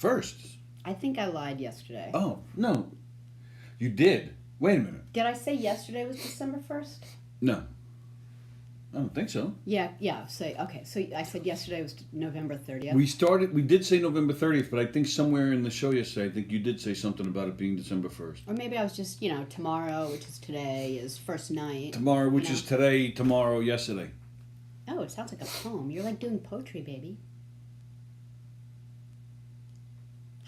First. I think I lied yesterday. Oh, no. You did. Wait a minute. Did I say yesterday was December 1st? No. I don't think so. Yeah. So I said yesterday was November 30th. We did say November 30th, but I think somewhere in the show yesterday, I think you did say something about it being December 1st. Or maybe I was just, tomorrow, which is today, is first night. Tomorrow, which is today, tomorrow, yesterday. Oh, it sounds like a poem. You're like doing poetry, baby.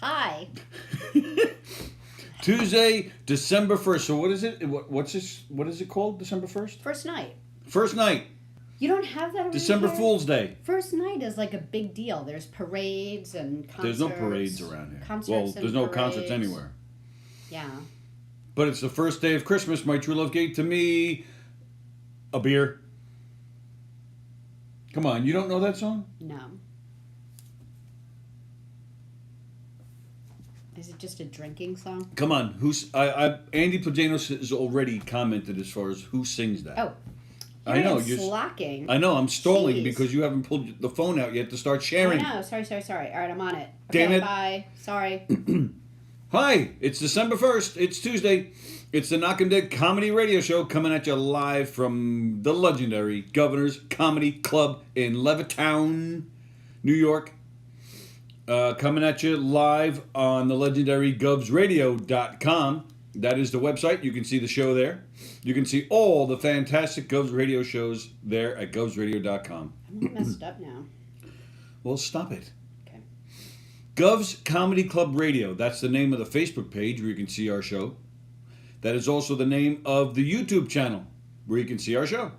Hi. Tuesday, December 1st. So what is it? What is it called? December 1st? First night. First night. You don't have that over December here? Fool's Day. First night is like a big deal. There's parades and concerts. There's no parades around here. There's no concerts anywhere. Yeah. But it's the first day of Christmas. My true love gave to me a beer. Come on, you don't know that song? No. Is it just a drinking song? Come on, Andy Plajanos has already commented as far as who sings that. Oh, I know you're slacking. I know I'm stalling Jeez. because you haven't pulled the phone out yet to start sharing. I know. Sorry. All right, I'm on it. Damn Okay, it. bye. Sorry. Hi, it's December 1st. It's Tuesday. It's the Knockem Comedy Radio Show coming at you live from the legendary Governor's Comedy Club in Levittown, New York. Coming at you live on the legendary govsradio.com. That is the website. You can see the show there. You can see all the fantastic Govs Radio shows there at govsradio.com. I'm all messed up now. Well, stop it. Okay. Govs Comedy Club Radio. That's the name of the Facebook page where you can see our show. That is also the name of the YouTube channel where you can see our show.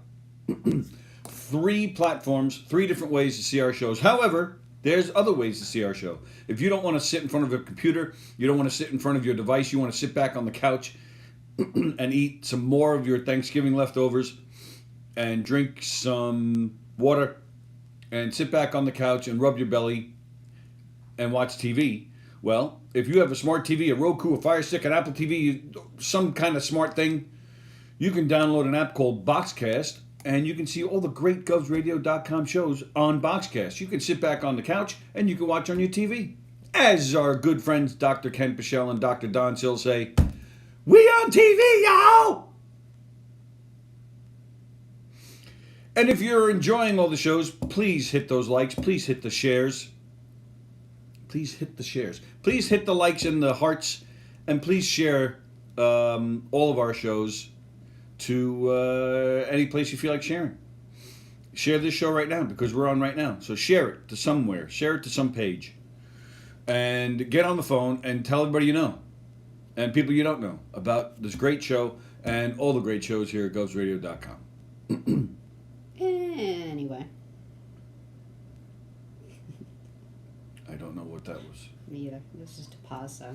3 platforms, 3 different ways to see our shows. However, there's other ways to see our show. If you don't want to sit in front of a computer, you don't want to sit in front of your device, you want to sit back on the couch and eat some more of your Thanksgiving leftovers and drink some water and sit back on the couch and rub your belly and watch TV. Well, if you have a smart TV, a Roku, a Fire Stick, an Apple TV, some kind of smart thing, you can download an app called Boxcast. And you can see all the great govsradio.com shows on Boxcast. You can sit back on the couch and you can watch on your TV. As our good friends Dr. Ken Pachell and Dr. Don Sill say, we on TV, y'all! And if you're enjoying all the shows, please hit those likes. Please hit the shares. Please hit the shares. Please hit the likes and the hearts. And please share all of our shows to any place you feel like sharing. Share this show right now because we're on right now. So share it to somewhere. Share it to some page. And get on the phone and tell everybody you know and people you don't know about this great show and all the great shows here at govsradio.com. Anyway. I don't know what that was. Me either. It was just a pause, so.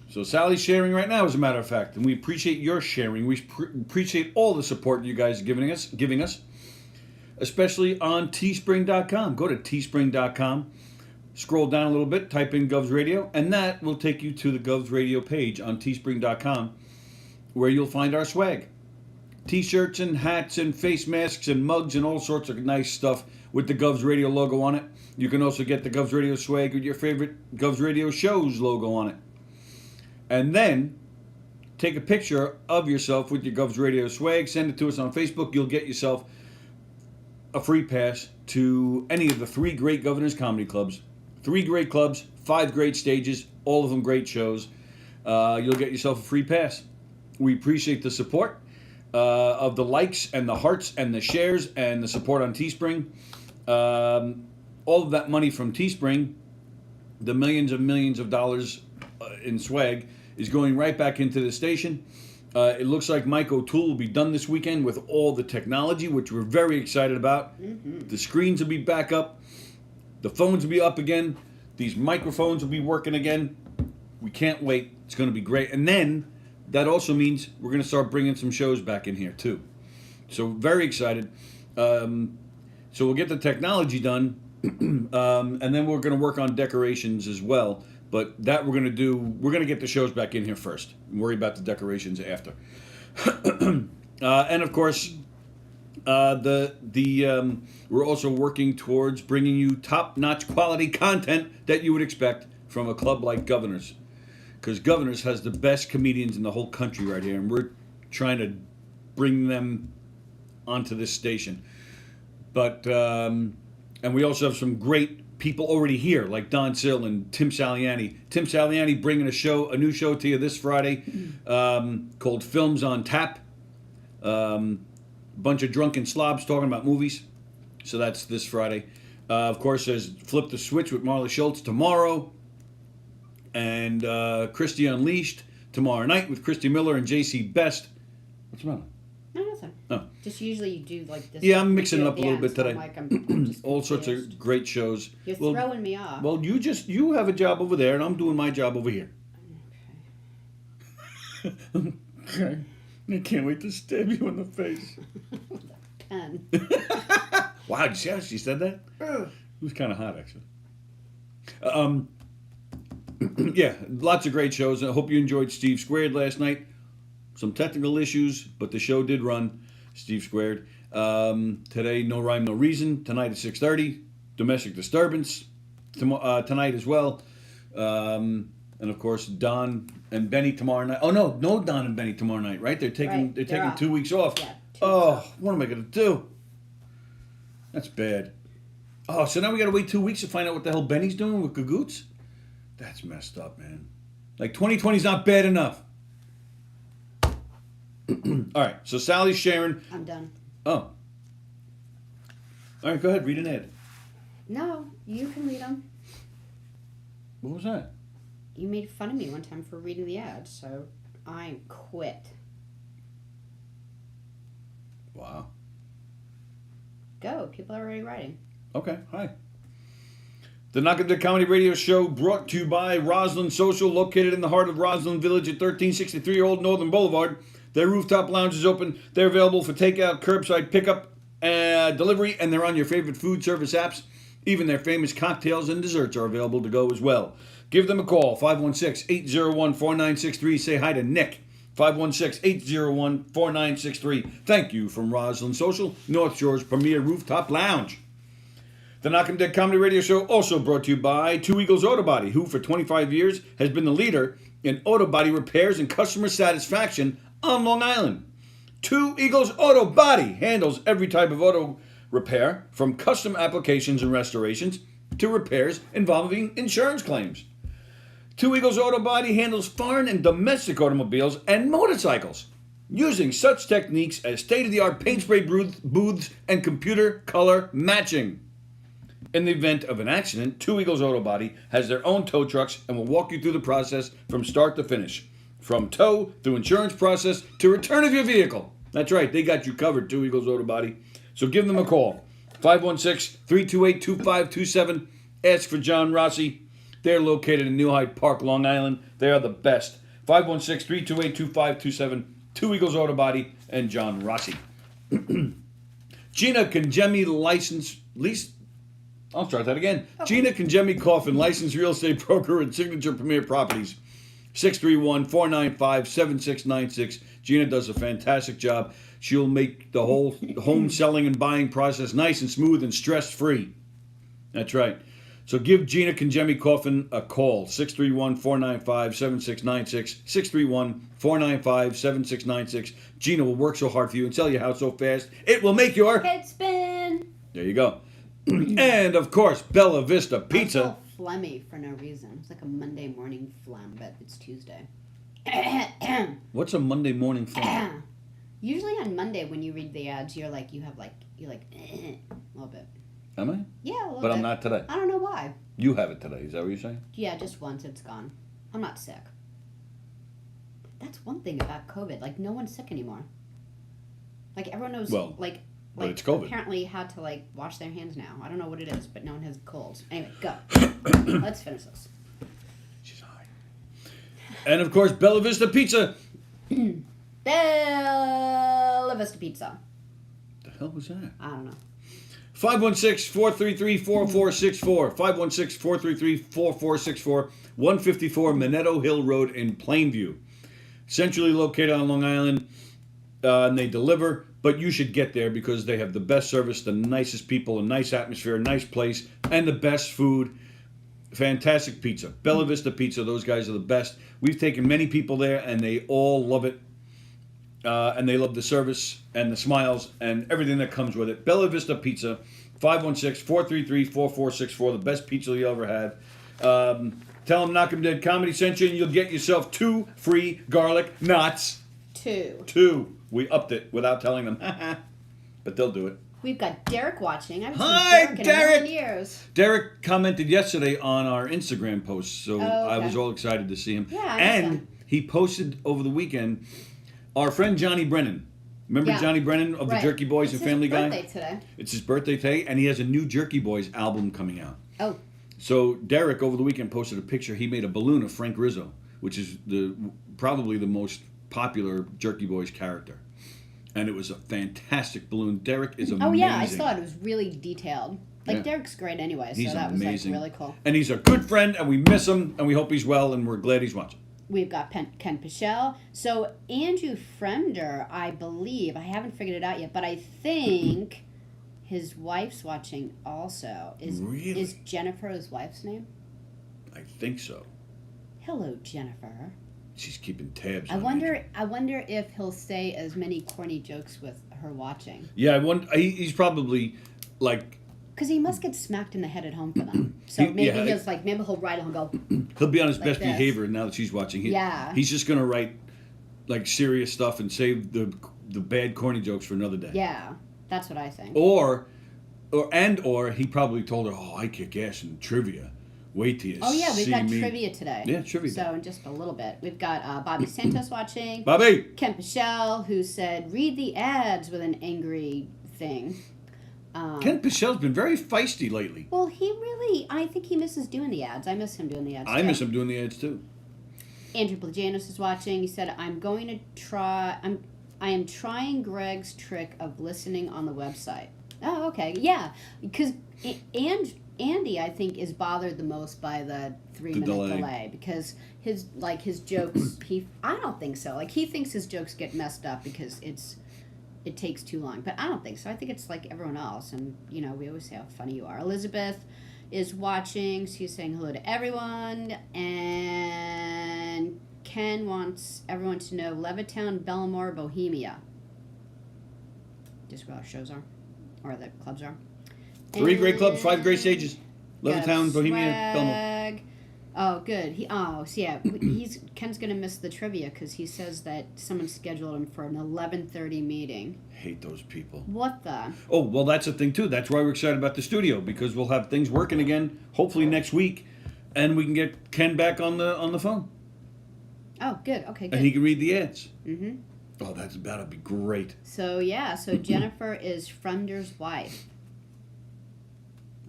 So Sallie's sharing right now, as a matter of fact, and we appreciate your sharing. We appreciate all the support you guys are giving us, especially on teespring.com. Go to teespring.com, scroll down a little bit, type in Govs Radio, and that will take you to the Govs Radio page on teespring.com, where you'll find our swag. T-shirts and hats and face masks and mugs and all sorts of nice stuff with the Govs Radio logo on it. You can also get the Govs Radio swag with your favorite Govs Radio shows logo on it. And then take a picture of yourself with your Govs Radio swag, send it to us on Facebook. You'll get yourself a free pass to any of the 3 great Governors Comedy Clubs. 3 great clubs, 5 great stages, all of them great shows. You'll get yourself a free pass. We appreciate the support of the likes and the hearts and the shares and the support on Teespring. All of that money from Teespring, the millions and millions of dollars in swag, is going right back into the station. It looks like Mike O'Toole will be done this weekend with all the technology, which we're very excited about. Mm-hmm. The screens will be back up. The phones will be up again. These microphones will be working again. We can't wait. It's going to be great. And then that also means we're going to start bringing some shows back in here too. So very excited. So we'll get the technology done. And then we're going to work on decorations as well. But that we're going to get the shows back in here first and worry about the decorations after. And of course, we're also working towards bringing you top-notch quality content that you would expect from a club like Governors. Because Governors has the best comedians in the whole country right here, and we're trying to bring them onto this station. But, and we also have some great people already here, like Don Sill and Tim Saliani. Tim Saliani bringing a new show to you this Friday called Films on Tap. Bunch of drunken slobs talking about movies. So that's this Friday. Of course, there's Flip the Switch with Marla Schultz tomorrow. And Christy Unleashed tomorrow night with Christy Miller and J.C. Best. What's the matter? No, nothing. Oh. Just usually you do like this. Yeah, I'm mixing it up a little end, bit today. So I'm just All sorts confused. of great shows. You're throwing me off. Well, you have a job over there, and I'm doing my job over here. Okay. I can't wait to stab you in the face. With a pen. Wow, did you see how she said that? It was kind of hot, actually. Yeah, lots of great shows. I hope you enjoyed Steve Squared last night. Some technical issues, but the show did run. Steve Squared. Today, No Rhyme, No Reason. Tonight at 6:30. Domestic Disturbance. Tonight as well. And of course, Don and Benny tomorrow night. Oh no Don and Benny tomorrow night, right? They're taking off. 2 weeks off. Yeah, 2 weeks oh, off. what am I gonna do? That's bad. Oh, so now we gotta wait 2 weeks to find out what the hell Benny's doing with Cagoots? That's messed up, man. Like 2020's not bad enough. All right, so Sally's sharing. I'm done. Oh. All right, go ahead, read an ad. No, you can read them. What was that? You made fun of me one time for reading the ad, so I quit. Wow. Go. People are already writing. Okay, hi. The Knockem Comedy Radio Show brought to you by Roslyn Social, located in the heart of Roslyn Village at 1363 Old Northern Boulevard. Their rooftop lounge is open. They're available for takeout, curbside pickup, delivery, and they're on your favorite food service apps. Even their famous cocktails and desserts are available to go as well. Give them a call, 516-801-4963. Say hi to Nick, 516-801-4963. Thank you from Roslyn Social, North Shore's premier rooftop lounge. The Knockem Dead Comedy Radio Show also brought to you by Two Eagles Auto Body, who for 25 years has been the leader in auto body repairs and customer satisfaction on Long Island. Two Eagles Auto Body handles every type of auto repair, from custom applications and restorations to repairs involving insurance claims. Two Eagles Auto Body handles foreign and domestic automobiles and motorcycles, using such techniques as state-of-the-art paint spray booths and computer color matching. In the event of an accident, Two Eagles Auto Body has their own tow trucks and will walk you through the process from start to finish. From tow, through insurance process, to return of your vehicle. That's right, they got you covered, Two Eagles Auto Body. So give them a call, 516-328-2527. Ask for John Rossi. They're located in New Hyde Park, Long Island. They are the best. 516-328-2527. Two Eagles Auto Body and John Rossi. Gina Congemi I'll start that again. Okay. Gina Congemi Coffin, licensed real estate broker at Signature Premier Properties. 631-495-7696. Gina does a fantastic job. She'll make the whole home selling and buying process nice and smooth and stress-free. That's right. So give Gina Congemi Coffin a call. 631-495-7696. 631-495-7696. Gina will work so hard for you and sell your house so fast, it will make your head spin. There you go. And, of course, Bella Vista Pizza. I'm so phlegmy for no reason. It's like a Monday morning phlegm, but it's Tuesday. What's a Monday morning phlegm? Usually on Monday when you read the ads, you're like a little bit. Am I? Yeah, a little bit. But I'm not today. I don't know why. You have it today. Is that what you're saying? Yeah, just once. It's gone. I'm not sick. That's one thing about COVID. Like, no one's sick anymore. Like, everyone knows, well, but it's COVID. Apparently had to, wash their hands now. I don't know what it is, but no one has colds. Anyway, go. Let's finish this. She's high. And, of course, Bella Vista Pizza. Bella Vista Pizza. The hell was that? I don't know. 516-433-4464. 516-433-4464. 154 Minetto Hill Road in Plainview. Centrally located on Long Island. And they deliver, but you should get there because they have the best service, the nicest people, a nice atmosphere, a nice place, and the best food. Fantastic pizza. Bella Vista Pizza. Those guys are the best. We've taken many people there, and they all love it. And they love the service and the smiles and everything that comes with it. Bella Vista Pizza, 516-433-4464. The best pizza you ever had. Tell them Knockem Dead Comedy sent you, and you'll get yourself 2 free garlic knots. 2. 2. We upped it without telling them. But they'll do it. We've got Derek watching. I haven't Hi, seen Derek in a Derek! million years. Derek commented yesterday on our Instagram post, so Oh, okay. I was all excited to see him. Yeah, I and saw. he posted over the weekend our friend Johnny Brennan. Remember Yeah. Johnny Brennan of the Right. Jerky Boys It's and Family his Guy? birthday today. It's his birthday today, and he has a new Jerky Boys album coming out. Oh, So Derek over the weekend posted a picture. He made a balloon of Frank Rizzo, which is probably the most popular Jerky Boys character. And it was a fantastic balloon. Derek is amazing. oh yeah, I saw it. It was really detailed. Like Yeah. Derek's great anyway, He's so that amazing. was like really cool. And he's a good friend, and we miss him, and we hope he's well, and we're glad he's watching. We've got Ken Pachell. So Andrew Fremder, I believe, I haven't figured it out yet, but I think his wife's watching also. Really? Is Jennifer his wife's name? I think so. Hello, Jennifer. She's keeping tabs I on wonder. me. I wonder if he'll say as many corny jokes with her watching, Yeah, I wonder, he's probably, like, because he must get smacked in the head at home for them. So maybe yeah, maybe he'll write it and go. he'll be on his Like best this. behavior now that she's watching. Yeah. He's just going to write, like, serious stuff and save the bad corny jokes for another day. Yeah, that's what I think. Or he probably told her, "Oh, I kick ass in trivia. Wait till you Oh yeah, we've see got me." trivia today. Yeah, trivia. So in just a little bit, we've got Bobby Santos watching. Bobby. Ken Pachell, who said, "Read the ads" with an angry thing. Ken Pachell's been very feisty lately. Well, I think he misses doing the ads. I miss him doing the ads. I too. miss him doing the ads too. Andrew Plajanos is watching. He said, I am trying Greg's trick of listening on the website. Oh, okay. Yeah, because Andy, I think, is bothered the most by the 3-minute delay because his jokes, I don't think so. Like, he thinks his jokes get messed up because it takes too long. But I don't think so. I think it's like everyone else. And, we always say how funny you are. Elizabeth is watching. She's saying hello to everyone. And Ken wants everyone to know Levittown, Bellamore, Bohemia. Just where our shows are. Or the clubs are. 3 great clubs, 5 great stages. Levittown, Bohemia, Belmont. Oh, good. Ken's gonna miss the trivia because he says that someone scheduled him for an 11:30 meeting. Hate those people. What the? Oh, well, that's the thing too. That's why we're excited about the studio, because we'll have things working again, hopefully next week, and we can get Ken back on the phone, Oh, good. Okay, good. and he can read the ads. Mm-hmm. Oh, that'll be great. So Jennifer is Fremder's wife.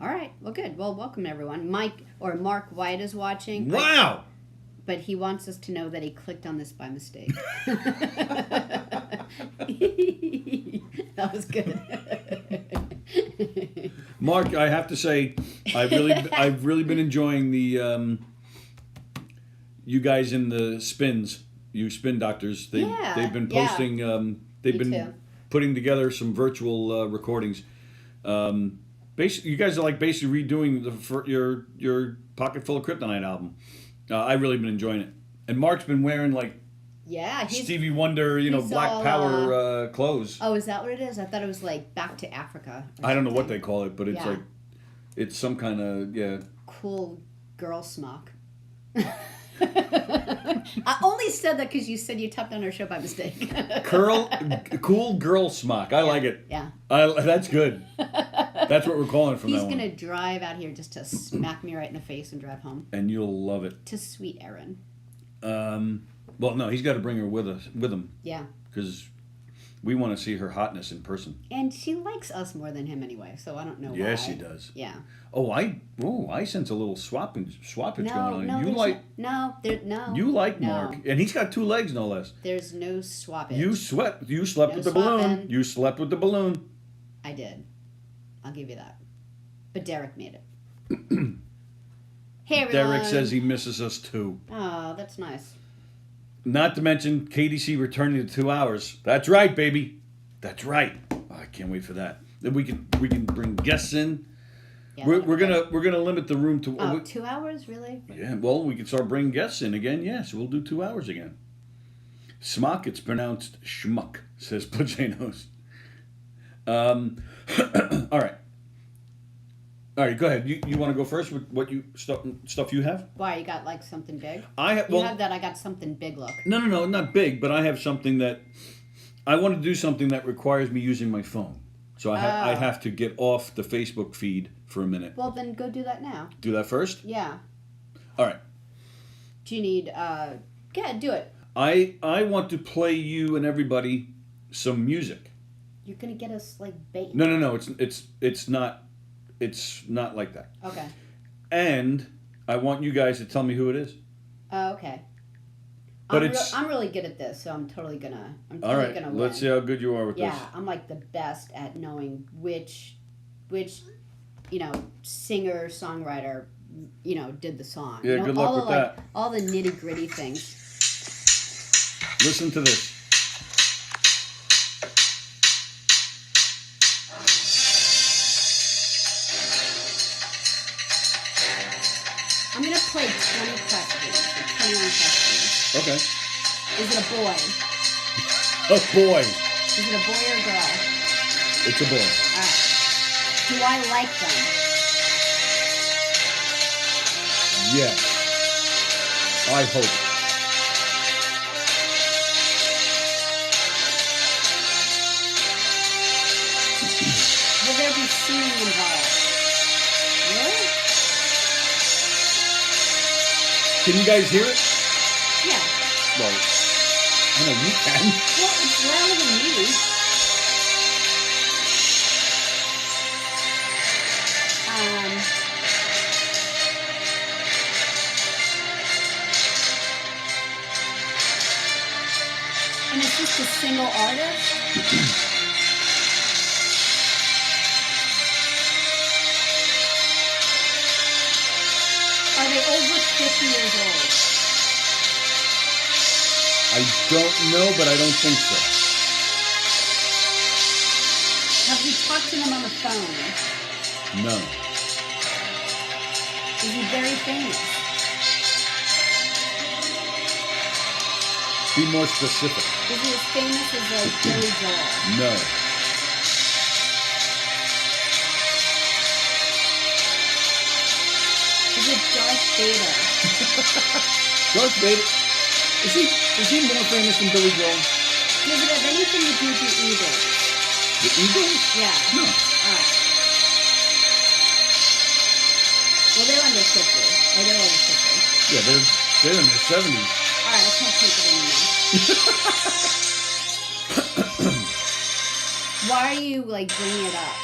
All right. Well, good. Well, welcome everyone. Mark White is watching. Wow. But he wants us to know that he clicked on this by mistake. That was good. Mark, I have to say, I've really been enjoying the you guys in the spins, you spin doctors. They've been posting. They've Me been too. putting together some virtual recordings. Basically, you guys are like basically redoing your Pocket Full of Kryptonite album. I've really been enjoying it, and Mark's been wearing like Stevie Wonder, Black all, Power clothes. Oh, is that what it is? I thought it was like Back to Africa. I don't know what they call it, but it's Yeah. like it's some kind of Cool girl smock. I only said that because you said you tapped on our show by mistake. cool girl smock. I like it. Yeah. That's good. That's what we're calling it from He's now on. going to drive out here just to smack me right in the face and drive home. And you'll love it. To sweet Erin. Well, no, he's got to bring her with him. Yeah. Because we want to see her hotness in person. And she likes us more than him anyway, so I don't know why. Yes, she does. Yeah. Oh, I sense a little swappage going on. No, You like no. Mark, and he's got 2 legs, no less. There's no swappage. You slept No with the balloon. swapping. You slept with the balloon. I did. I'll give you that. But Derek made it. Hey, everyone. Derek says he misses us too. Oh, that's nice. Not to mention KDC returning to 2 hours. That's right, baby. That's right. Oh, I can't wait for that. Then we can bring guests in. Yeah, we're gonna limit the room to. Oh, 2 hours, really? Yeah, well, we can start bringing guests in again. Yes, we'll do 2 hours again. Smock, it's pronounced schmuck, says Pajanos. All right. All right, go ahead. You want to go first with what you stuff you have? Why, you got like something big? I have. You Well, have that I got something big look. no, not big, but I have something that I want to do something that requires me using my phone. So I have to get off the Facebook feed for a minute. Well, then go do that now. Do that first? Yeah. All right. Do you need, yeah, do it. I want to play you and everybody some music. You're going to get us like bait. No. It's not like that. Okay. And I want you guys to tell me who it is. Okay. But I'm really good at this, so I'm totally gonna win. Let's see how good you are with this. Yeah, I'm like the best at knowing which singer, songwriter, did the song. Yeah, good luck with that. All the nitty gritty things. Listen to this. I'm gonna play 20 questions, 21 questions. Okay. Is it a boy? A boy. Is it a boy or a girl? It's a boy. Alright. Do I like them? Yes. I hope. Will there be singing involved? Really? Can you guys hear it? Yeah. Well, I know you can. Well, it's louder than me. And it's just a single artist? Are they over 50 years old? I don't know, but I don't think so. Have you talked to them on the phone? No. Is he very famous? Be more specific. Is he as famous as like Billy Joel? No. Is it Darth Vader? Darth Vader. Is he more famous than Billy Joel? Does it have anything to do with the Eagles? The Eagles? Yeah. No. Alright. Well, they're under 50. Or they're over 50. Yeah, they're in their 70s. Alright, I can't take it anymore. Why are you, like, bringing it up?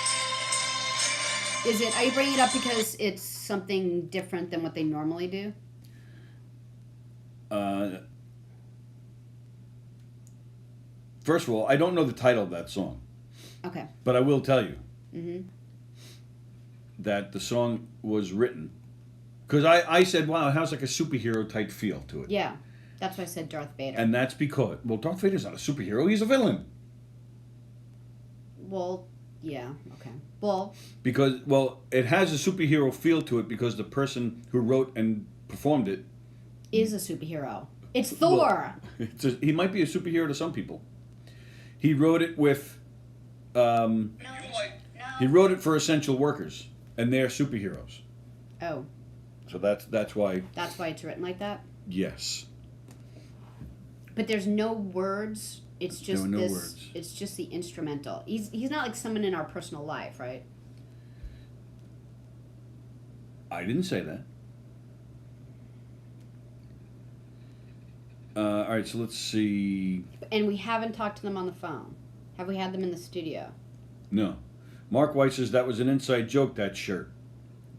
Are you bringing it up because it's something different than what they normally do? First of all, I don't know the title of that song. Okay. But I will tell you that the song was written because I said, wow, it has like a superhero type feel to it. Yeah. That's why I said Darth Vader. And that's because, well, Darth Vader's not a superhero. He's a villain. Well, yeah. Okay. Well. Because, well, it has a superhero feel to it because the person who wrote and performed it is a superhero. It's Thor. Well, he might be a superhero to some people. He wrote it with, he wrote it for essential workers, and they're superheroes. Oh. So that's why. That's why it's written like that? Yes. But there's no words. It's just no this. Words. It's just the instrumental. He's not like someone in our personal life, right? I didn't say that. All right, so let's see. And we haven't talked to them on the phone. Have we had them in the studio? No. Mark White says that was an inside joke, that shirt.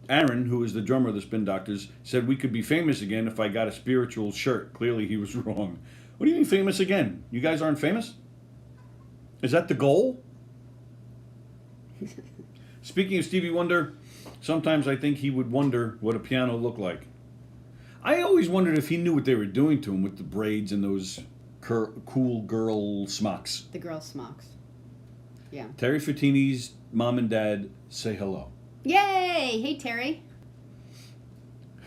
Aaron, who is the drummer of the Spin Doctors, said we could be famous again if I got a spiritual shirt. Clearly he was wrong. What do you mean famous again? You guys aren't famous? Is that the goal? Speaking of Stevie Wonder, sometimes I think he would wonder what a piano looked like. I always wondered if he knew what they were doing to him with the braids and those cool girl smocks. The girl smocks. Yeah. Terry Fattini's mom and dad say hello. Yay! Hey, Terry.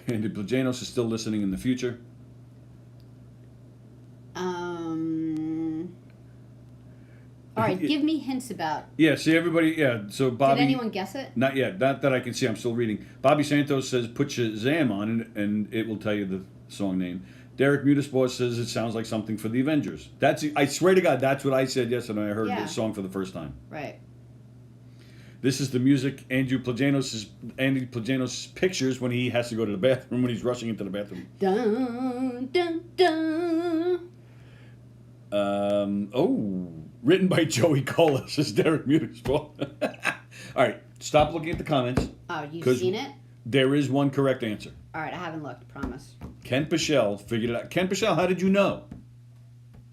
Andy Plajanos is still listening in the future. All right, give me hints about. Yeah, see everybody. Yeah, so Bobby. Did anyone guess it? Not yet. Not that I can see. I'm still reading. Bobby Santos says put Shazam on, and it will tell you the song name. Derek Mutasport says it sounds like something for the Avengers. I swear to God, that's what I said yesterday. I heard the song for the first time. Right. This is the music Andy Plajanos pictures when he has to go to the bathroom, when he's rushing into the bathroom. Dun, dun, dun. Written by Joey Cola, says Derek Mutasport. All right, stop looking at the comments. Oh, you've seen it? There is one correct answer. All right, I haven't looked, promise. Ken Pachell figured it out. Ken Pachell, how did you know?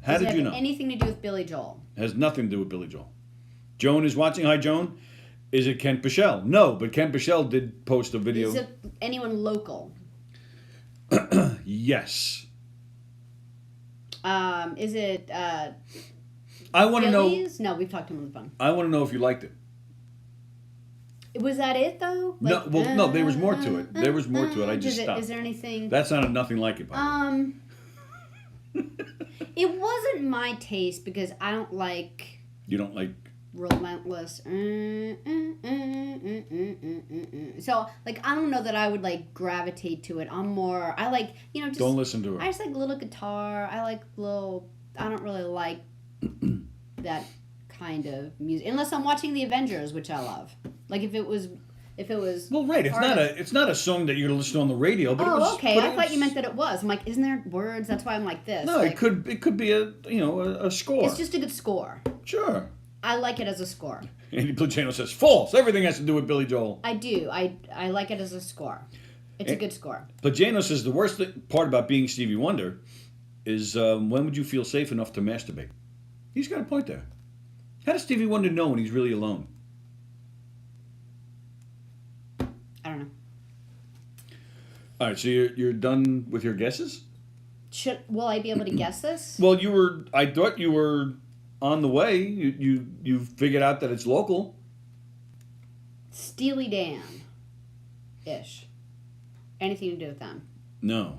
How did you know? Anything to do with Billy Joel? It has nothing to do with Billy Joel. Joan is watching. Hi, Joan. Is it Ken Pachell? No, but Ken Pachell did post a video. Is it anyone local? Yes. Is it I want to know. No, we've talked to him on the phone. I want to know if you liked it. Was that it though? Like, no, there was more to it. There was more to it. I just stopped. Is there anything? That sounded nothing like it. It wasn't my taste because I don't like. You don't like relentless. So like I don't know that I would like gravitate to it. I like just don't listen to her. I just like little guitar. I don't really like that kind of music unless I'm watching the Avengers, which I love. Like if it was well, right. It's not a song that you're gonna listen to on the radio. But okay. I thought you meant that it was. I'm like, isn't there words? That's why I'm like this. No, it could be a score. It's just a good score. Sure. I like it as a score. Andy Plujano says false. Everything has to do with Billy Joel. I do. I like it as a score. It's a good score. Plujano says the worst part about being Stevie Wonder is when would you feel safe enough to masturbate? He's got a point there. How does Stevie Wonder know when he's really alone? I don't know. All right, so you're done with your guesses? Will I be able to guess this? Well, I thought you were on the way. You figured out that it's local. Steely Dan. Ish. Anything to do with them? No.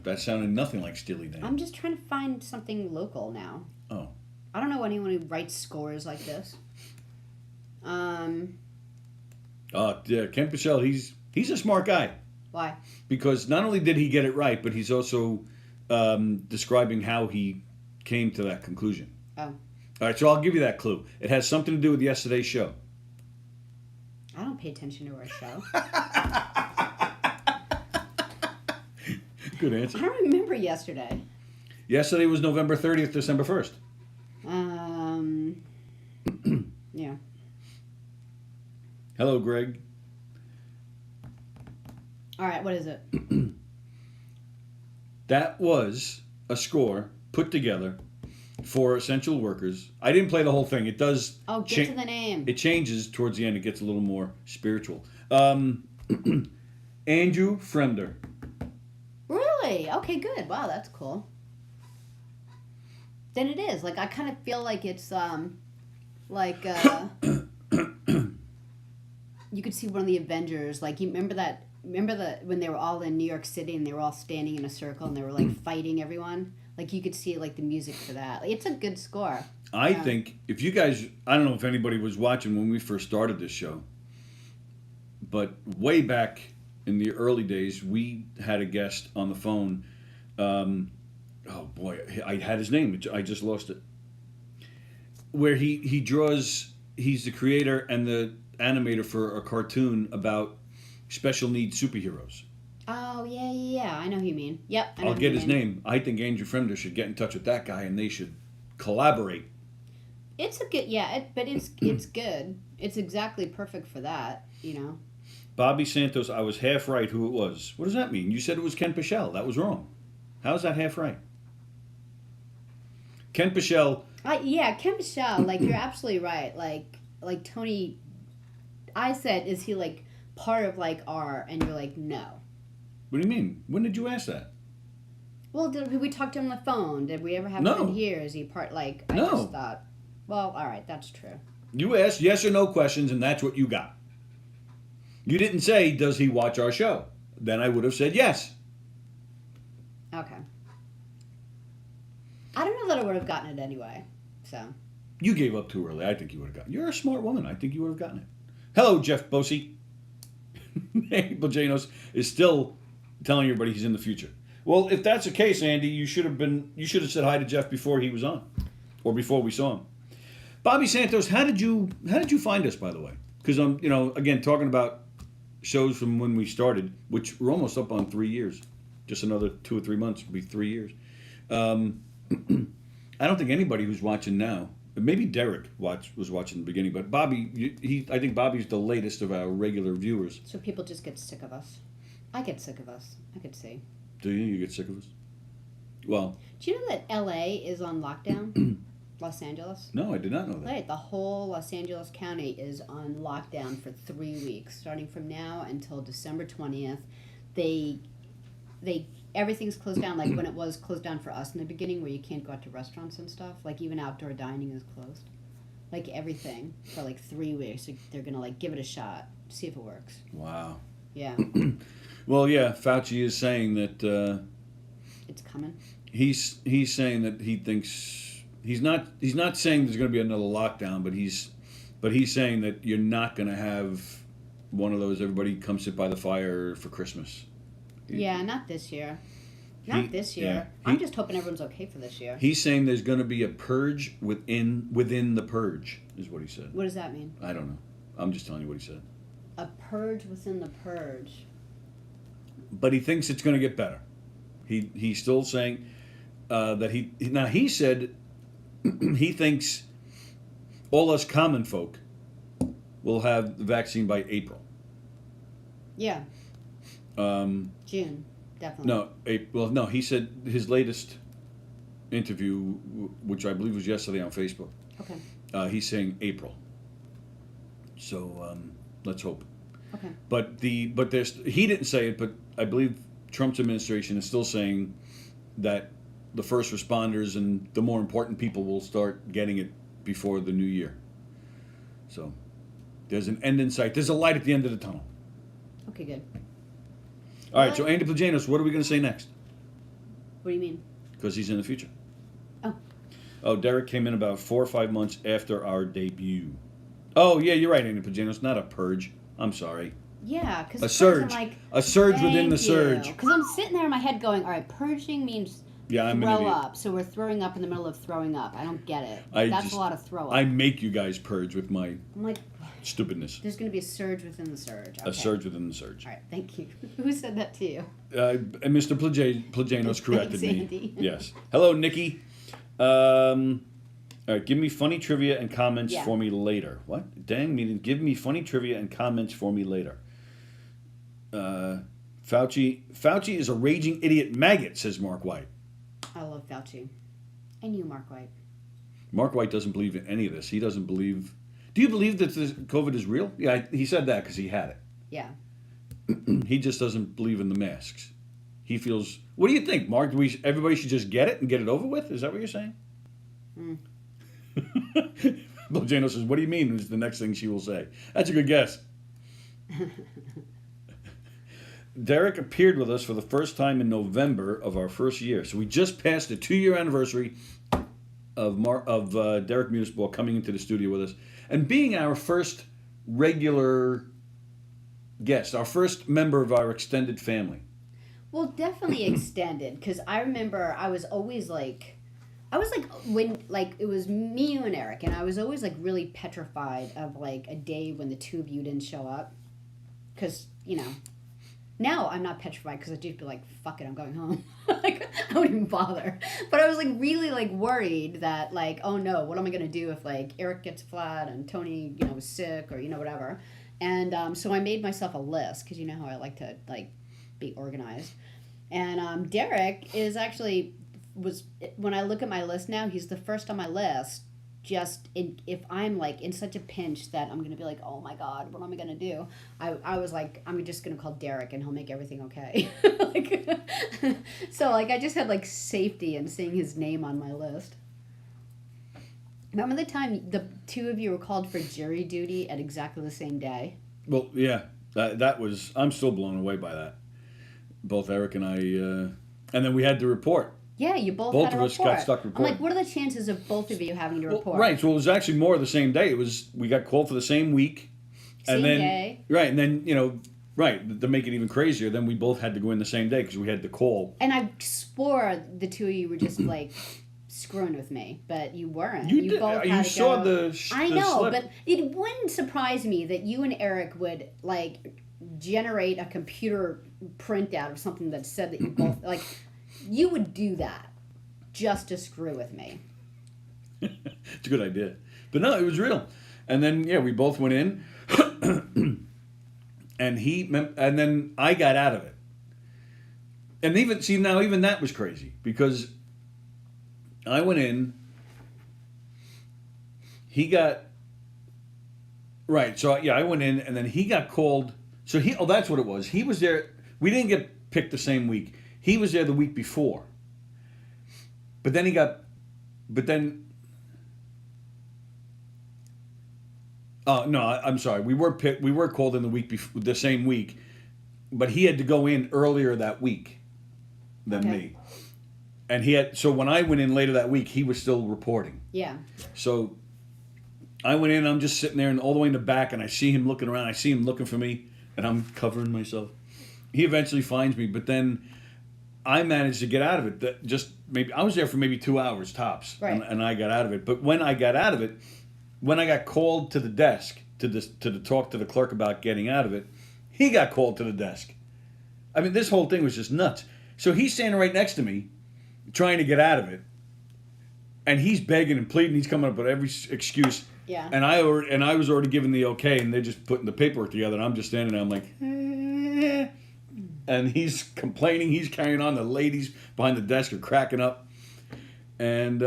That sounded nothing like Steely Dan. I'm just trying to find something local now. Oh. I don't know anyone who writes scores like this. Yeah, Ken Pachell, he's a smart guy. Why? Because not only did he get it right, but he's also describing how he came to that conclusion. Oh. All right, so I'll give you that clue. It has something to do with yesterday's show. I don't pay attention to our show. Good answer. I don't remember yesterday. Yesterday was November 30th, December 1st. Yeah. Hello, Greg. All right, what is it? That was a score put together for essential workers. I didn't play the whole thing. It does... Oh, get to the name. It changes towards the end. It gets a little more spiritual. Andrew Fremder. Really? Okay, good. Wow, that's cool. Then it is. Like, I kind of feel like it's, you could see one of the Avengers. Like, you remember when they were all in New York City and they were all standing in a circle and they were, like, fighting everyone? Like, you could see, like, the music for that. Like, it's a good score. I think if you guys... I don't know if anybody was watching when we first started this show, but way back in the early days, we had a guest on the phone. Oh, boy. I had his name. I just lost it. Where he draws... He's the creator and the animator for a cartoon about special needs superheroes. Oh, yeah. I know who you mean. Yep. I'll get his name. I think Andrew Fremder should get in touch with that guy and they should collaborate. It's a good... Yeah, but it's good. It's exactly perfect for that, you know. Bobby Santos, I was half right who it was. What does that mean? You said it was Ken Pachell. That was wrong. How's that half right? Ken Pachell... Ken Pachell, like, you're absolutely right. Like Tony... I said, is he, like, part of, like, R? And you're like, no. What do you mean? When did you ask that? Well, did we talk to him on the phone? Did we ever have him in here? Is he part, like... I just thought... Well, all right, that's true. You asked yes or no questions, and that's what you got. You didn't say, does he watch our show? Then I would have said yes. Okay. I don't know that I would have gotten it anyway. So. You gave up too early. I think you would have gotten it. You're a smart woman. I think you would have gotten it. Hello, Jeff Bosey. Angel Janos is still telling everybody he's in the future. Well, if that's the case, Andy, you should have said hi to Jeff before he was on, or before we saw him. Bobby Santos, how did you find us, by the way? Because I'm, again, talking about shows from when we started, which we're almost up on 3 years. Just another 2 or 3 months will be 3 years. I don't think anybody who's watching now, maybe Derek was watching in the beginning, but Bobby, I think Bobby's the latest of our regular viewers. So people just get sick of us. I get sick of us. I could see. Do you? You get sick of us? Well. Do you know that L.A. is on lockdown? Los Angeles? No, I did not know that. Right, the whole Los Angeles County is on lockdown for 3 weeks, starting from now until December 20th. They everything's closed down, like when it was closed down for us in the beginning, where you can't go out to restaurants and stuff. Like even outdoor dining is closed. Like everything for like 3 weeks. They're gonna like give it a shot, see if it works. Wow. Yeah. Well, yeah. Fauci is saying that it's coming. He's saying that he thinks he's not saying there's going to be another lockdown, but he's saying that you're not going to have one of those everybody come sit by the fire for Christmas. Yeah, not this year. Not this year. Yeah, I'm just hoping everyone's okay for this year. He's saying there's going to be a purge within the purge, is what he said. What does that mean? I don't know. I'm just telling you what he said. A purge within the purge. But he thinks it's going to get better. He's still saying that he said he thinks all us common folk will have the vaccine by April. Yeah. June, definitely. No, April. No, he said his latest interview, which I believe was yesterday on Facebook. Okay. He's saying April. So let's hope. Okay. But he didn't say it, but I believe Trump's administration is still saying that the first responders and the more important people will start getting it before the new year. So there's an end in sight. There's a light at the end of the tunnel. Okay, good. All right, so Andy Plajanos, what are we going to say next? What do you mean? Because he's in the future. Oh, Derek came in about 4 or 5 months after our debut. Oh, yeah, you're right, Andy Plajanos. Not a purge. I'm sorry. Yeah, because a surge. I'm like, a surge within the surge. Because I'm sitting there in my head going, all right, purging means throw up. So we're throwing up in the middle of throwing up. I don't get it. That's a lot of throw up. I make you guys purge with my I'm like, stupidness. There's going to be a surge within the surge. Okay. A surge within the surge. All right, thank you. Who said that to you? Mr. Plajanos corrected me. Andy. Yes. Hello, Nikki. All right, give me funny trivia and comments for me later. What? Dang, meaning give me funny trivia and comments for me later. Fauci is a raging idiot maggot, says Mark White. I love Fauci. And you, Mark White. Mark White doesn't believe in any of this. He doesn't believe... Do you believe that this COVID is real? Yeah, he said that because he had it. Yeah. He just doesn't believe in the masks. He feels... What do you think, Mark? Everybody should just get it and get it over with? Is that what you're saying? Jano says, what do you mean is the next thing she will say. That's a good guess. Derek appeared with us for the first time in November of our first year. So we just passed the 2-year anniversary of Derek Munisball coming into the studio with us and being our first regular guest, our first member of our extended family. Well, definitely extended, because I remember I was always like, when, like, it was me, you, and Eric, and I was always, like, really petrified of, like, a day when the two of you didn't show up. Because, now I'm not petrified because I just be like, fuck it, I'm going home. Like, I wouldn't even bother. But I was, like, really, like, worried that, like, oh, no, what am I going to do if, like, Eric gets flat and Tony, was sick or, whatever. And so I made myself a list because you know how I like to, like, be organized. And Derek is actually... when I look at my list now, he's the first on my list. If I'm like in such a pinch that I'm gonna be like, oh my god, what am I gonna do? I was like, I'm just gonna call Derek and he'll make everything okay. So like I just had like safety in seeing his name on my list. Remember the time the two of you were called for jury duty at exactly the same day? Well, yeah. That was, I'm still blown away by that. Both Eric and I, and then we had to report. Yeah, you both Both had of a us report. got stuck I'm reporting. like, what are the chances of both of you having to report? Right, so it was actually more of the same day. We got called for the same week. Same and then, day. Right, and then, right, to make it even crazier, then we both had to go in the same day because we had the call. And I swore the two of you were just like screwing with me, but you weren't. You did. both You had to saw go. I the know, slip. but it wouldn't surprise me that you and Eric would like generate a computer printout or something that said that you both like you would do that just to screw with me. It's a good idea. But no, it was real. And then, we both went in. and then I got out of it. And even that was crazy. Because I went in. He got... Right, so, I went in, and then he got called. So, that's what it was. He was there. We didn't get picked the same week. He was there the week before. But then no, I'm sorry. We were called in the same week, but he had to go in earlier that week than me. And so when I went in later that week, he was still reporting. Yeah. So I went in, I'm just sitting there and all the way in the back, and I see him looking around. I see him looking for me, and I'm covering myself. He eventually finds me, but then I managed to get out of it. I was there for maybe 2 hours tops, right. and I got out of it. But when I got out of it, when I got called to the desk to talk to the clerk about getting out of it, he got called to the desk. I mean, this whole thing was just nuts. So he's standing right next to me, trying to get out of it, and he's begging and pleading. He's coming up with every excuse. Yeah. And I was already given the okay, and they're just putting the paperwork together, and I'm just standing there. I'm like, and he's complaining. He's carrying on. The ladies behind the desk are cracking up, and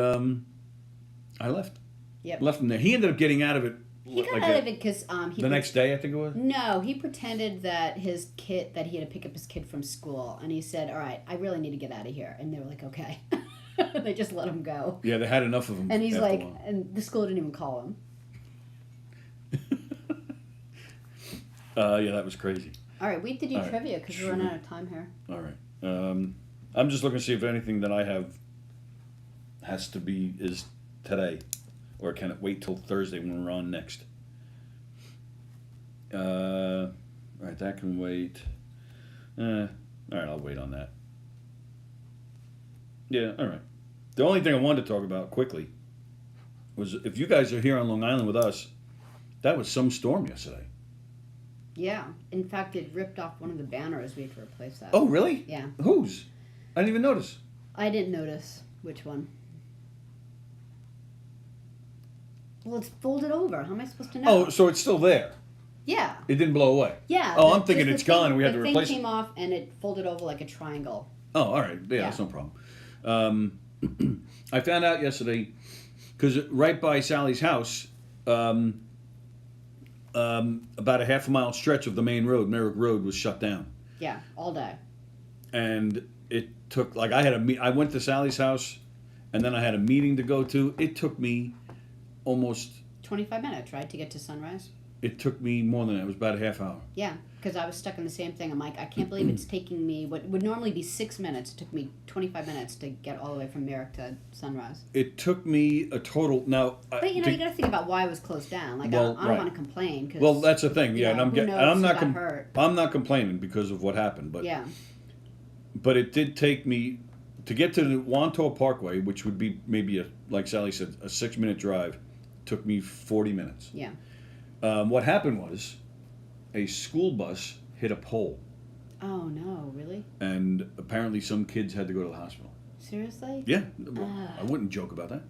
I left. Yep. Left him there. He ended up getting out of it. He got out of it because the next day, I think it was. No, he pretended that he had to pick up his kid from school, and he said, "All right, I really need to get out of here." And they were like, "Okay." They just let him go. Yeah, they had enough of him. And he's like, and the school didn't even call him. Yeah, that was crazy. All right, we did trivia because we're running out of time here. All right. I'm just looking to see if anything that I have is today, or can it wait till Thursday when we're on next? All right, that can wait. All right, I'll wait on that. Yeah, all right. The only thing I wanted to talk about quickly was if you guys are here on Long Island with us, that was some storm yesterday. Yeah. In fact, it ripped off one of the banners. We had to replace that. Oh, really? Yeah. Whose? I didn't even notice. I didn't notice which one. Well, it's folded over. How am I supposed to know? Oh, so it's still there. Yeah. It didn't blow away. Yeah. Oh, I'm thinking it's gone. We had to replace it. The thing came off and it folded over like a triangle. Oh, all right. Yeah, that's no problem. I found out yesterday because right by Sallie's house, about a half a mile stretch of the main road, Merrick Road, was shut down. Yeah, all day. And it took I went to Sallie's house, and then I had a meeting to go to. It took me almost 25 minutes, right, to get to Sunrise? It took me more than that. It was about a half hour. Yeah, because I was stuck in the same thing. I'm like, I can't believe it's taking me what would normally be 6 minutes. It took me 25 minutes to get all the way from Merrick to Sunrise. It took me a total now. But you got to think about why it was closed down. Like I don't want to complain. Cause, well, that's the thing. Yeah, and I'm not complaining because of what happened. But yeah. But it did take me to get to the Wanto Parkway, which would be maybe like Sallie said, a 6-minute drive. Took me 40 minutes. Yeah. What happened was a school bus hit a pole. Oh, no, really? And apparently some kids had to go to the hospital. Seriously? Yeah. Well, I wouldn't joke about that.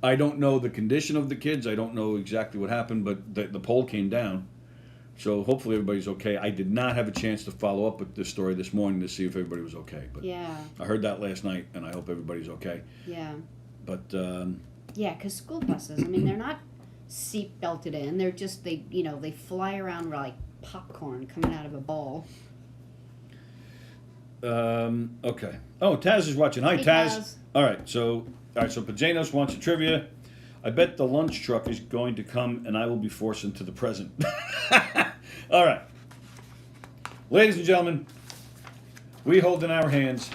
I don't know the condition of the kids. I don't know exactly what happened, but the pole came down. So hopefully everybody's okay. I did not have a chance to follow up with this story this morning to see if everybody was okay. But yeah. I heard that last night, and I hope everybody's okay. Yeah. But... yeah, because school buses, I mean, they're not seat belted in. They're just, they fly around like popcorn coming out of a bowl. Okay. Oh, Taz is watching. Hi, Hey, Taz. All right, so Pajanos wants a trivia. I bet the lunch truck is going to come, and I will be forced into the present. All right. Ladies and gentlemen, we hold in our hands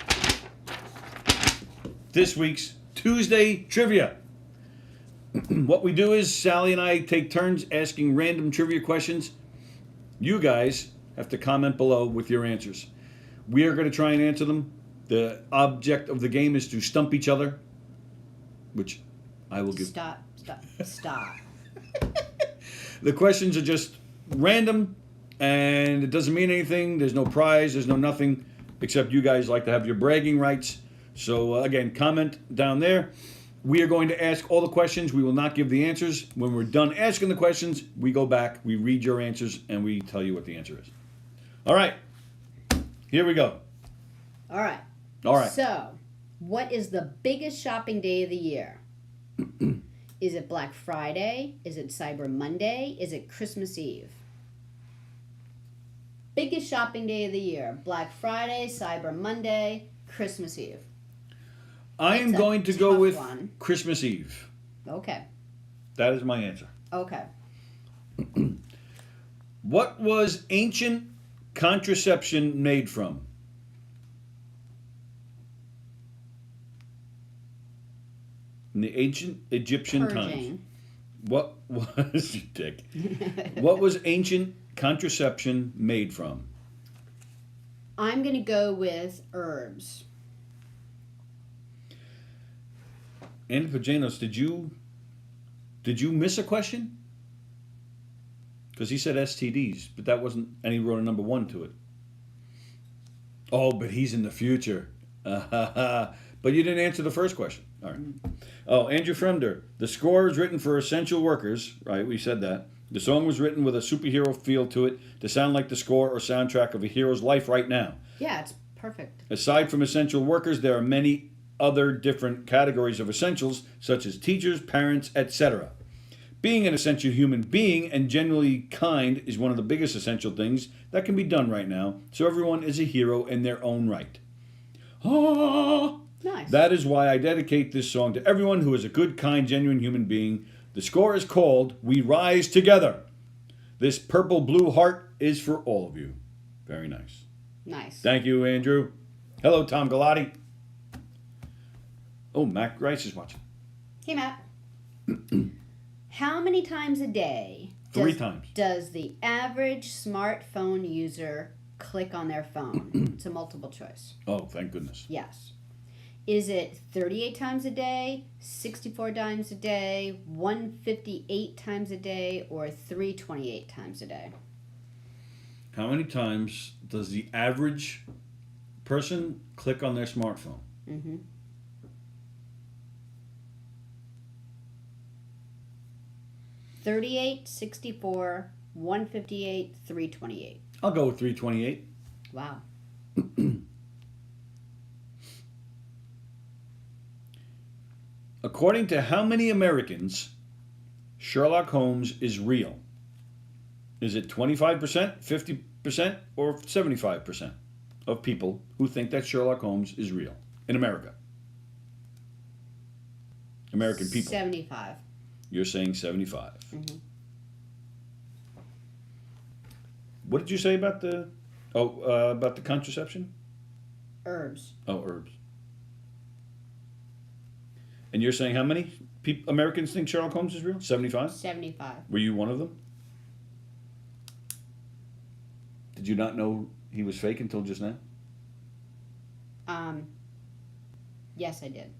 this week's Tuesday trivia. What we do is Sallie and I take turns asking random trivia questions. You guys have to comment below with your answers. We are going to try and answer them. The object of the game is to stump each other, which I will give. Stop. The questions are just random, and it doesn't mean anything. There's no prize. There's no nothing, except you guys like to have your bragging rights. So, again, comment down there. We are going to ask all the questions. We will not give the answers. When we're done asking the questions, we go back, we read your answers, and we tell you what the answer is. All right. Here we go. All right. So, what is the biggest shopping day of the year? Is it Black Friday? Is it Cyber Monday? Is it Christmas Eve? Biggest shopping day of the year. Black Friday, Cyber Monday, Christmas Eve. I am going to go with Christmas Eve. Okay. That is my answer. Okay. What was ancient contraception made from? In the ancient Egyptian times. What was you dick? What was ancient contraception made from? I'm going to go with herbs. Andy Pajanos, did you miss a question? Because he said STDs, but that wasn't, and he wrote a number 1 to it. Oh, but he's in the future. But you didn't answer the first question. All right. Oh, Andrew Fremder. The score is written for essential workers. Right, we said that. The song was written with a superhero feel to it to sound like the score or soundtrack of a hero's life right now. Yeah, it's perfect. Aside from essential workers, there are many other different categories of essentials, such as teachers, parents, etc. Being an essential human being and genuinely kind is one of the biggest essential things that can be done right now, so everyone is a hero in their own right. Ah! Nice. That is why I dedicate this song to everyone who is a good, kind, genuine human being. The score is called We Rise Together. This purple blue heart is for all of you. Very nice. Nice. Thank you, Andrew. Hello, Tom Galati. Oh, Mac Rice is watching. Hey, Matt. How many times a day 3 times does the average smartphone user click on their phone? It's a multiple choice. Oh, thank goodness. Yes. Is it 38 times a day, 64 times a day, 158 times a day, or 328 times a day? How many times does the average person click on their smartphone? Mm-hmm. 38, 64, 158, 328. I'll go with 328. Wow. According to how many Americans Sherlock Holmes is real? Is it 25%, 50%, or 75% of people who think that Sherlock Holmes is real in America? American people. 75. You're saying 75. Mm-hmm. What did you say about about the contraception? Herbs. Oh, herbs. And you're saying how many Americans think Sherlock Holmes is real? 75? 75. Were you one of them? Did you not know he was fake until just now? Yes, I did.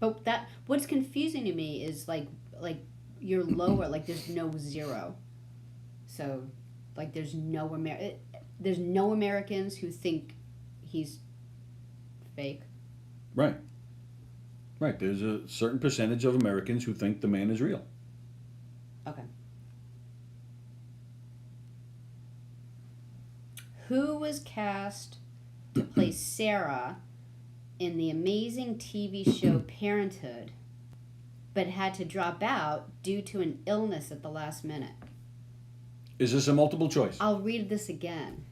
But what's confusing to me is like you're lower, like there's no 0. So like there's no Americans who think he's fake. Right. Right. There's a certain percentage of Americans who think the man is real. Okay. Who was cast to play Sarah in the amazing TV show Parenthood, but had to drop out due to an illness at the last minute? Is this a multiple choice? I'll read this again.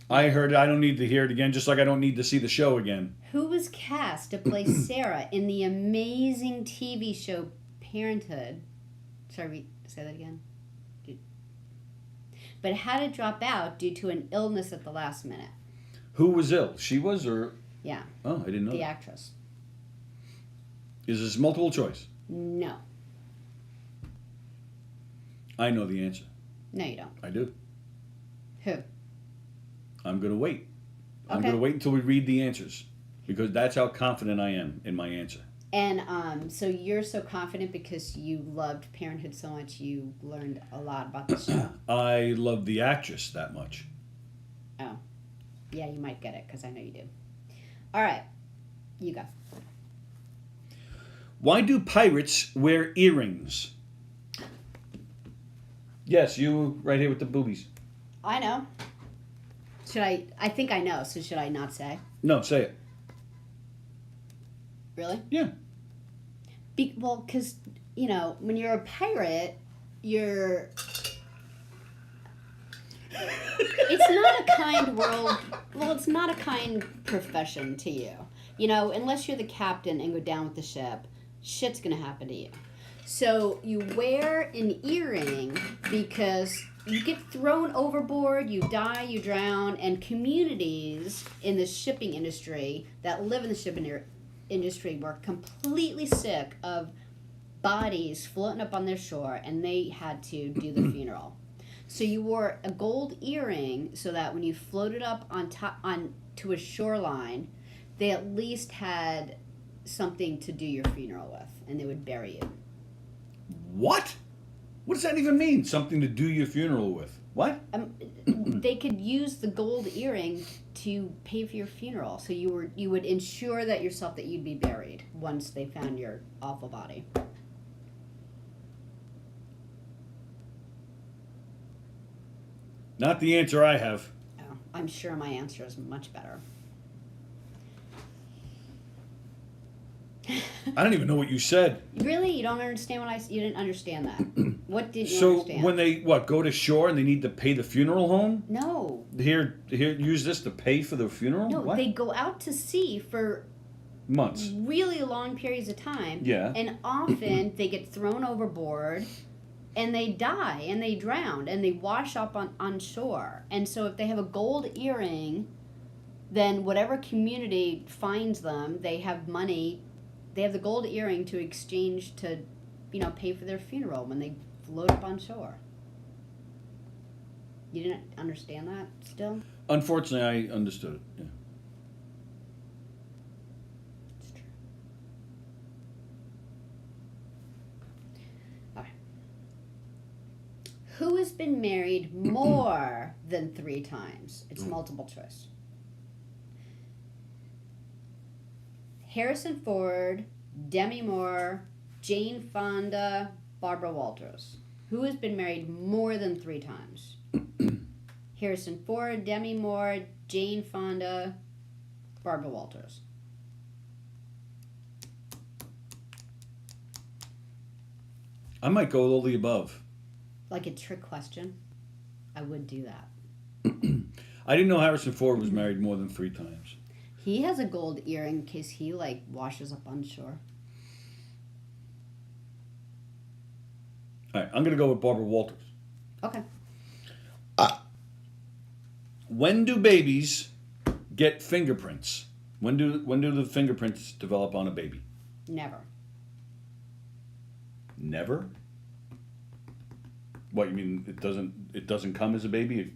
I heard it. I don't need to hear it again, just like I don't need to see the show again. Who was cast to play Sarah in the amazing TV show Parenthood? Sorry, say that again. but had to drop out due to an illness at the last minute. Who was ill? She was, or? Yeah. Oh, I didn't know. The that. actress. Is this multiple choice? No. I know the answer. No, you don't. I do. Who? I'm going to wait. I'm Okay. going to wait until we read the answers, because that's how confident I am in my answer. And so you're so confident because you loved Parenthood so much, you learned a lot about the show? I love the actress that much. Oh. Yeah, you might get it because I know you do. All right. You go. Why do pirates wear earrings? Yes, you right here with the boobies. I know. I think I know, so should I not say? No, say it. Really? Yeah. Well, because, when you're a pirate, you're... It's not a kind world... Well, it's not a kind profession to you. Unless you're the captain and go down with the ship, shit's gonna happen to you. So you wear an earring because you get thrown overboard, you die, you drown, and communities in the shipping industry that live in the shipping industry were completely sick of bodies floating up on their shore, and they had to do the funeral. So you wore a gold earring so that when you floated up to a shoreline, they at least had something to do your funeral with, and they would bury you. What? What does that even mean? Something to do your funeral with? What? They could use the gold earring to pay for your funeral, so you would ensure that you'd be buried once they found your awful body. Not the answer I have. Oh, I'm sure my answer is much better. I don't even know what you said. Really? You don't understand you didn't understand that? What did you So understand? when they go to shore and they need to pay the funeral home? No. Here, use this to pay for the funeral? No, what? they go out to sea for Months. really long periods of time. Yeah. And often they get thrown overboard and they die and they drown and they wash up on shore. And so if they have a gold earring, then whatever community finds them, they have money. They have the gold earring to exchange to, pay for their funeral when they float up on shore. You didn't understand that still? Unfortunately, I understood it. Yeah. It's true. All right. Who has been married more than 3 times? It's multiple choice. Harrison Ford, Demi Moore, Jane Fonda, Barbara Walters. Who has been married more than 3 times? Harrison Ford, Demi Moore, Jane Fonda, Barbara Walters. I might go with all the above. Like a trick question? I would do that. I didn't know Harrison Ford was married more than 3 times. He has a gold earring in case he, washes up on shore. All right, I'm going to go with Barbara Walters. Okay. When do babies get fingerprints? When do the fingerprints develop on a baby? Never. Never? What, you mean it doesn't come as a baby? It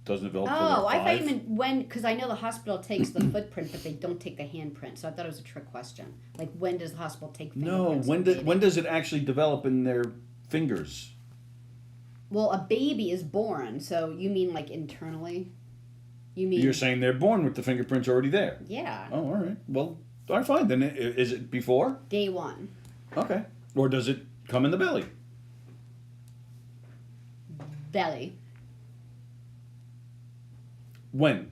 doesn't develop till they're 5? I thought you meant when, because I know the hospital takes the footprint, but they don't take the handprint. So I thought it was a trick question. Like, when does the hospital take fingerprints? No, of a baby? when does it actually develop in their fingers? Well, a baby is born, so you mean internally? You mean... You're saying they're born with the fingerprints already there? Yeah. Oh, all right. Well, all right, fine. Then is it before? Day 1. Okay. Or does it come in the belly? Belly. When?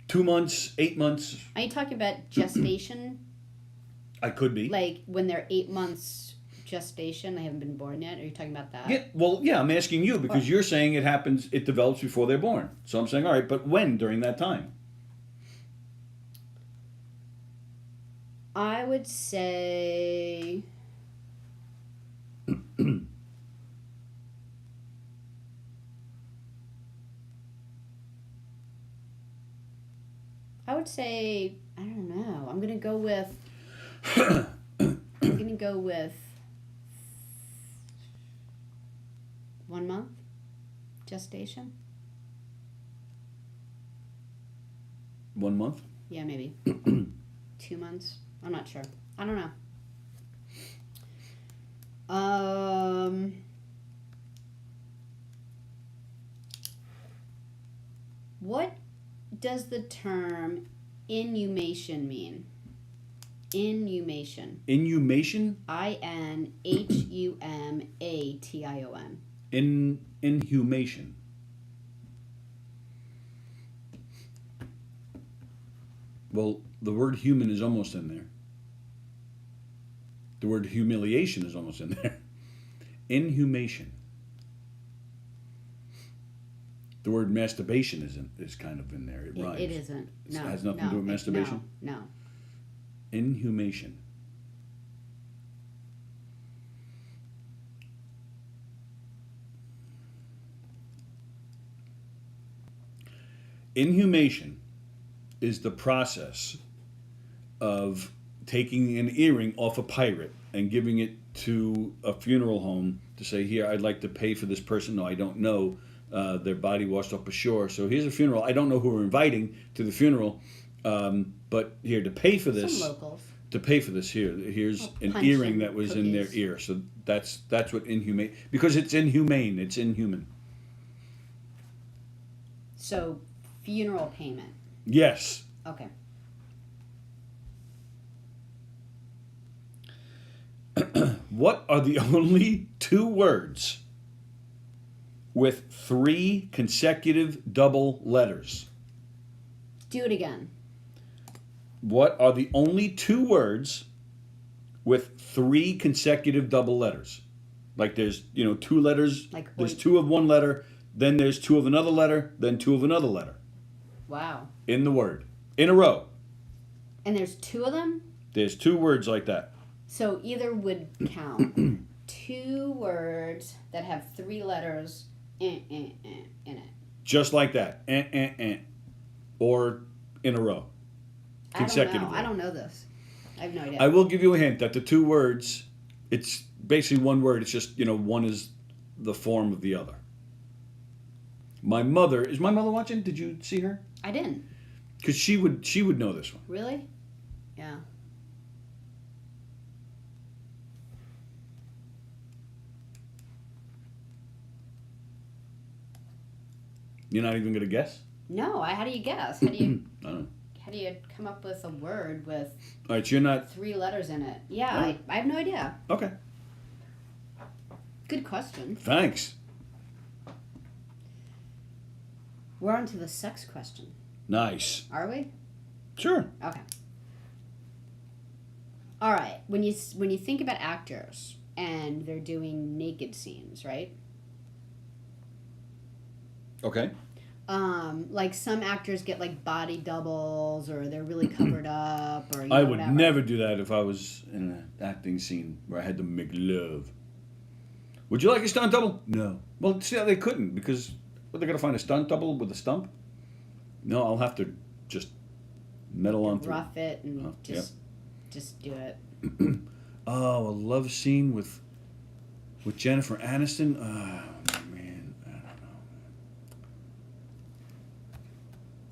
2 months, 8 months? Are you talking about gestation? I could be. Like when they're 8 months gestation, they haven't been born yet? Are you talking about that? Yeah, well, yeah, I'm asking you because you're saying it develops before they're born. So I'm saying, all right, but when during that time? I would say... would say, I don't know. I'm gonna go with 1 month gestation. 1 month? Yeah, maybe 2 months. I'm not sure. I don't know. What does the term inhumation mean? Inhumation. Inhumation? INHUMATION. Inhumation. Well, the word human is almost in there. The word humiliation is almost in there. Inhumation. The word masturbation is kind of in there. It rhymes. It isn't. No. It has nothing to do with masturbation? No. Inhumation. Inhumation is the process of taking an earring off a pirate and giving it to a funeral home to say, here, I'd like to pay for this person. No, I don't know. Their body washed up ashore. So here's a funeral. I don't know who we're inviting to the funeral, but here, to pay for this. Some locals. To pay for this, here's an earring that was in their ear. So that's what inhumane, because it's inhumane. It's inhuman. So funeral payment. Yes. Okay. What are the only 2 words with 3 consecutive double letters? Do it again. What are the only 2 words with 3 consecutive double letters? Like there's, 2 letters, Like there's 2 of one letter, then there's 2 of another letter, then 2 of another letter. Wow. In the word. In a row. And there's 2 of them? There's 2 words like that. So either would count 2 words that have 3 letters in it. Just like that. Or in a row. Consecutively. I don't know this. I have no idea. I will give you a hint that the 2 words, it's basically one word. It's just, one is the form of the other. Is my mother watching? Did you see her? I didn't. Because she would know this one. Really? Yeah. You're not even going to guess? No, how do you guess? How do you I don't know. How do you come up with a word with All right, so you're not... 3 letters in it? Yeah, Right. I have no idea. Okay. Good question. Thanks. We're on to the sex question. Nice. Are we? Sure. Okay. All right. When you think about actors and they're doing naked scenes, right? Okay. Like some actors get like body doubles, or they're really covered up, or I would whatever. never do that if I was in an acting scene where I had to make love. Would you like a stunt double? No. Well, see, they couldn't, because they're going to find a stunt double with a stump? No, I'll have to just meddle on through. Rough it and Yep. just do it. Oh, a love scene with Jennifer Aniston? Oh, man, I don't know.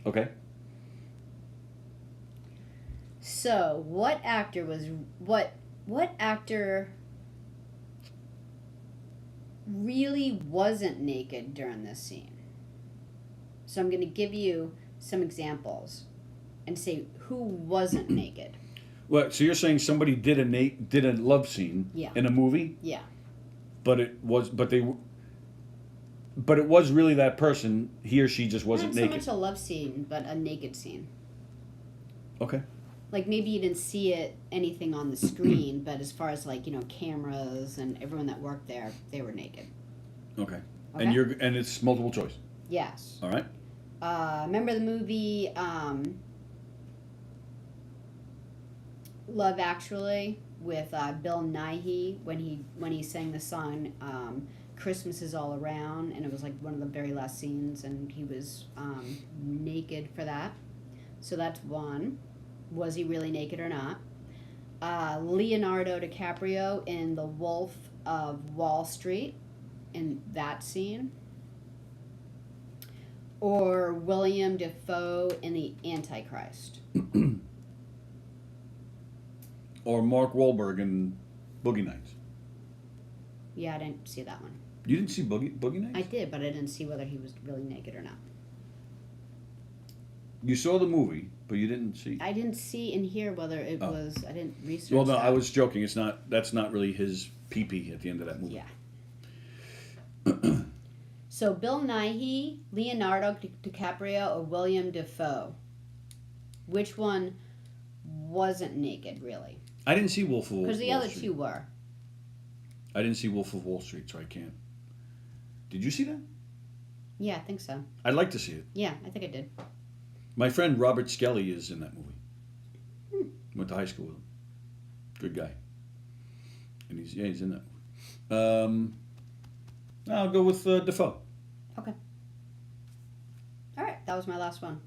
Okay. So, what actor really wasn't naked during this scene? So I'm going to give you some examples and say who wasn't naked. Well, so you're saying somebody did a love scene in a movie, Yeah. but it was really that person. He or she just wasn't Not naked. so much a love scene, but a naked scene. Okay. Like maybe you didn't see anything on the screen, but as far as cameras and everyone that worked there, they were naked. Okay. Okay? And it's multiple choice. Yes. All right. Remember the movie Love Actually with Bill Nighy when he sang the song Christmas Is All Around, and it was like one of the very last scenes, and he was naked for that. So that's one. Was he really naked or not? Leonardo DiCaprio in The Wolf of Wall Street, in that scene. Or William Defoe in The Antichrist. Or Mark Wahlberg in Boogie Nights. Yeah, I didn't see that one. You didn't see Boogie Nights? I did, but I didn't see whether he was really naked or not. You saw the movie, but you didn't see. I didn't see and hear whether it was. I didn't research. Well, no, that. I was joking. It's not. That's not really his pee-pee at the end of that movie. Yeah. So Bill Nighy, Leonardo DiCaprio, or William Defoe? Which one wasn't naked, really? I didn't see Wolf of Wall Street. Because the other two were. I didn't see Wolf of Wall Street, so I can't. Did you see that? Yeah, I think so. I'd like to see it. Yeah, I think I did. My friend Robert Skelly is in that movie. Went to high school with him. Good guy. And he's in that movie. I'll go with Defoe. Okay. All right, that was my last one.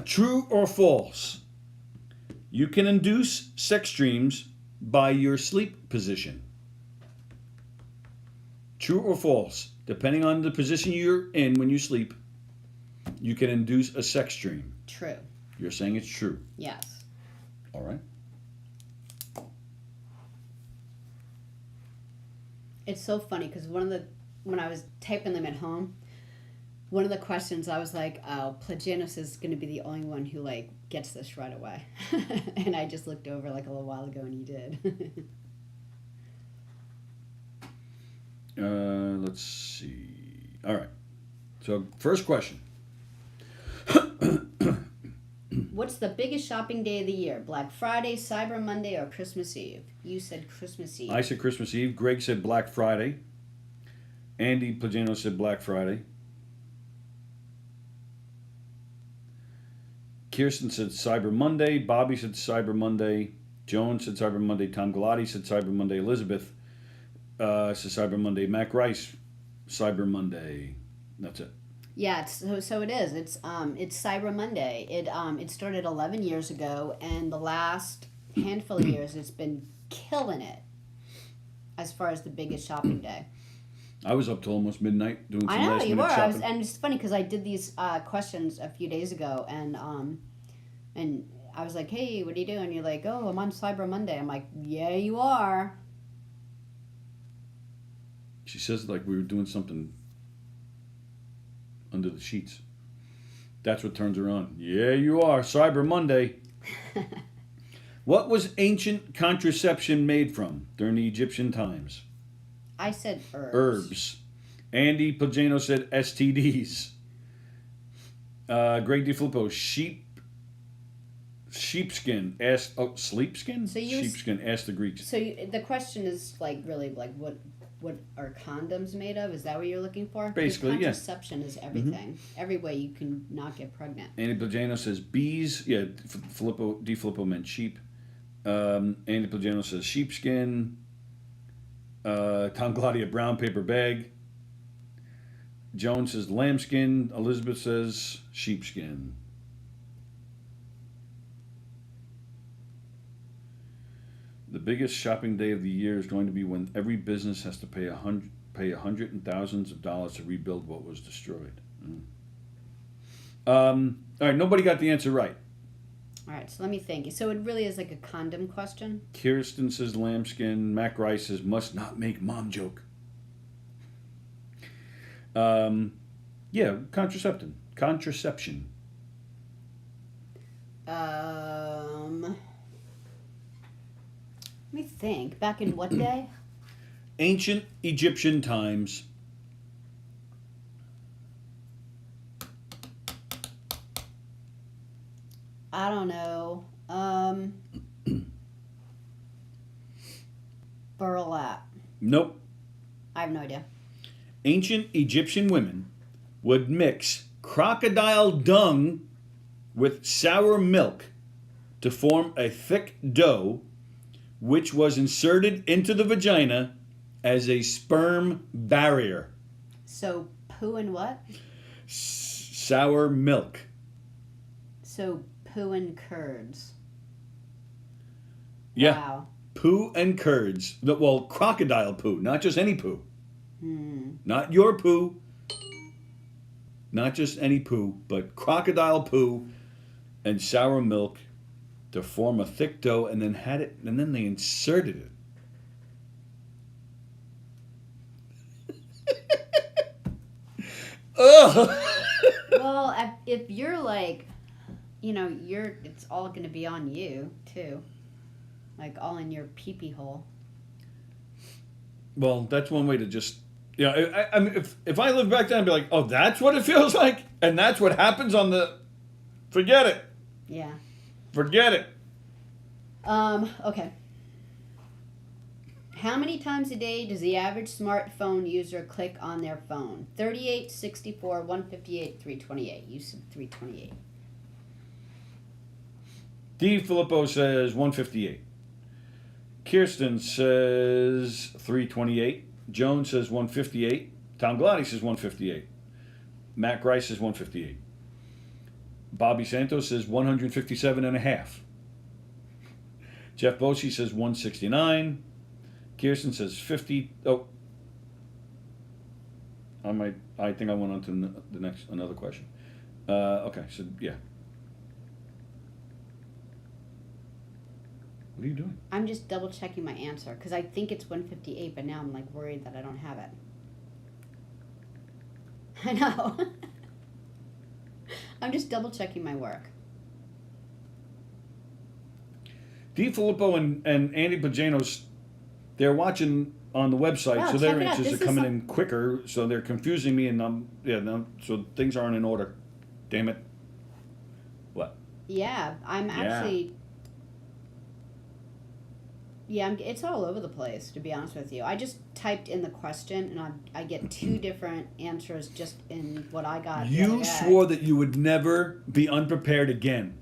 True or false? You can induce sex dreams by your sleep position. True or false? Depending on the position you're in when you sleep, you can induce a sex dream. True. You're saying it's true. Yes. All right. It's so funny because when I was typing them at home, one of the questions I was like, "Oh, Plagianos is going to be the only one who like gets this right away," and I just looked over like a little while ago and he did. Let's see. All right. So first question. What's the biggest shopping day of the year? Black Friday, Cyber Monday, or Christmas Eve? You said Christmas Eve. I said Christmas Eve. Greg said Black Friday. Andy Plagino said Black Friday. Kirsten said Cyber Monday. Bobby said Cyber Monday. Joan said Cyber Monday. Tom Galati said Cyber Monday. Elizabeth said Cyber Monday. Mac Rice, Cyber Monday. That's it. Yeah, so it is. It's Cyber Monday. It started 11 years ago, and the last handful of years, it's been killing it as far as the biggest shopping day. I was up till almost midnight doing some I know last you minute were. shopping. And it's funny because I did these questions a few days ago, and I was like, "Hey, what are you doing?" You're like, "Oh, I'm on Cyber Monday." I'm like, "Yeah, you are." She says it like we were doing something under the sheets. That's what turns her on. Yeah, you are. Cyber Monday. What was ancient contraception made from during the Egyptian times? I said herbs. Herbs. Andy Pagano said STDs. Greg DiFilippo, sheepskin. Sleepskin? So sheepskin. Ask the Greeks. So the question is like really like what are condoms made of? Is that what you're looking for? Basically, yeah. Contraception is everything. Every way you can not get pregnant. Andy Pagano says bees. Yeah, DiFilippo meant sheep. Andy Pagano says sheepskin. Tom Gladia, brown paper bag. Joan says lambskin. Elizabeth says sheepskin. The biggest shopping day of the year is going to be when every business has to pay hundreds and thousands of dollars to rebuild what was destroyed. All right, nobody got the answer right. All right, so let me think. So it really is like a condom question? Kirsten says lambskin. Mac Rice says must not make mom joke. Yeah, contraception. Let me think. Back in what day? Ancient Egyptian times. I don't know. Burlap. Nope. I have no idea. Ancient Egyptian women would mix crocodile dung with sour milk to form a thick dough, which was inserted into the vagina as a sperm barrier. So poo and what? sour milk. So poo and curds. Yeah. Wow. Poo and curds. Well, crocodile poo, not just any poo. Hmm. Not your poo. Not just any poo, but crocodile poo and sour milk to form a thick dough, and then they inserted it. Ugh. Well, if you're like, it's all going to be on you too, like all in your pee-pee hole. Well, that's one way to just, I mean, if I lived back then, I'd be like, oh, that's what it feels like, and that's what happens on the. Forget it. Yeah. Forget it. Okay. How many times a day does the average smartphone user click on their phone? 38, 64, 158, 328. You said 328. D. Filippo says 158. Kirsten says 328. Joan says 158. Tom Glady says 158. Matt Grice says 158. Bobby Santos says 157 and a half. Jeff Boshi says 169. Kirsten says 50. Oh, I think I went on to another question. Okay, so yeah. What are you doing? I'm just double checking my answer because I think it's 158, but now I'm like worried that I don't have it. I know. I'm just double checking my work. D. Filippo and Andy Pajanos, they're watching on the website, Wow, so their check it out. answers This are is coming in quicker, so they're confusing me, and so things aren't in order. Damn it. What? Yeah, I'm actually. Yeah, it's all over the place, to be honest with you. I just typed in the question, and I get two different answers just in what I got. You swore that you would never be unprepared again.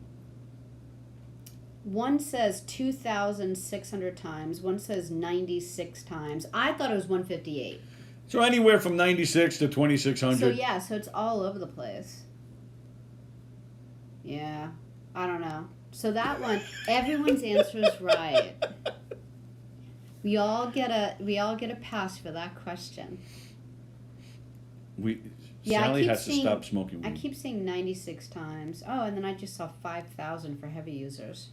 One says 2,600 times. One says 96 times. I thought it was 158. So anywhere from 96 to 2,600. So yeah, so it's all over the place. Yeah, I don't know. So that one, everyone's answer is right. We all get a pass for that question. Sallie has to stop smoking weed. I keep saying 96 times. Oh, and then I just saw 5,000 for heavy users.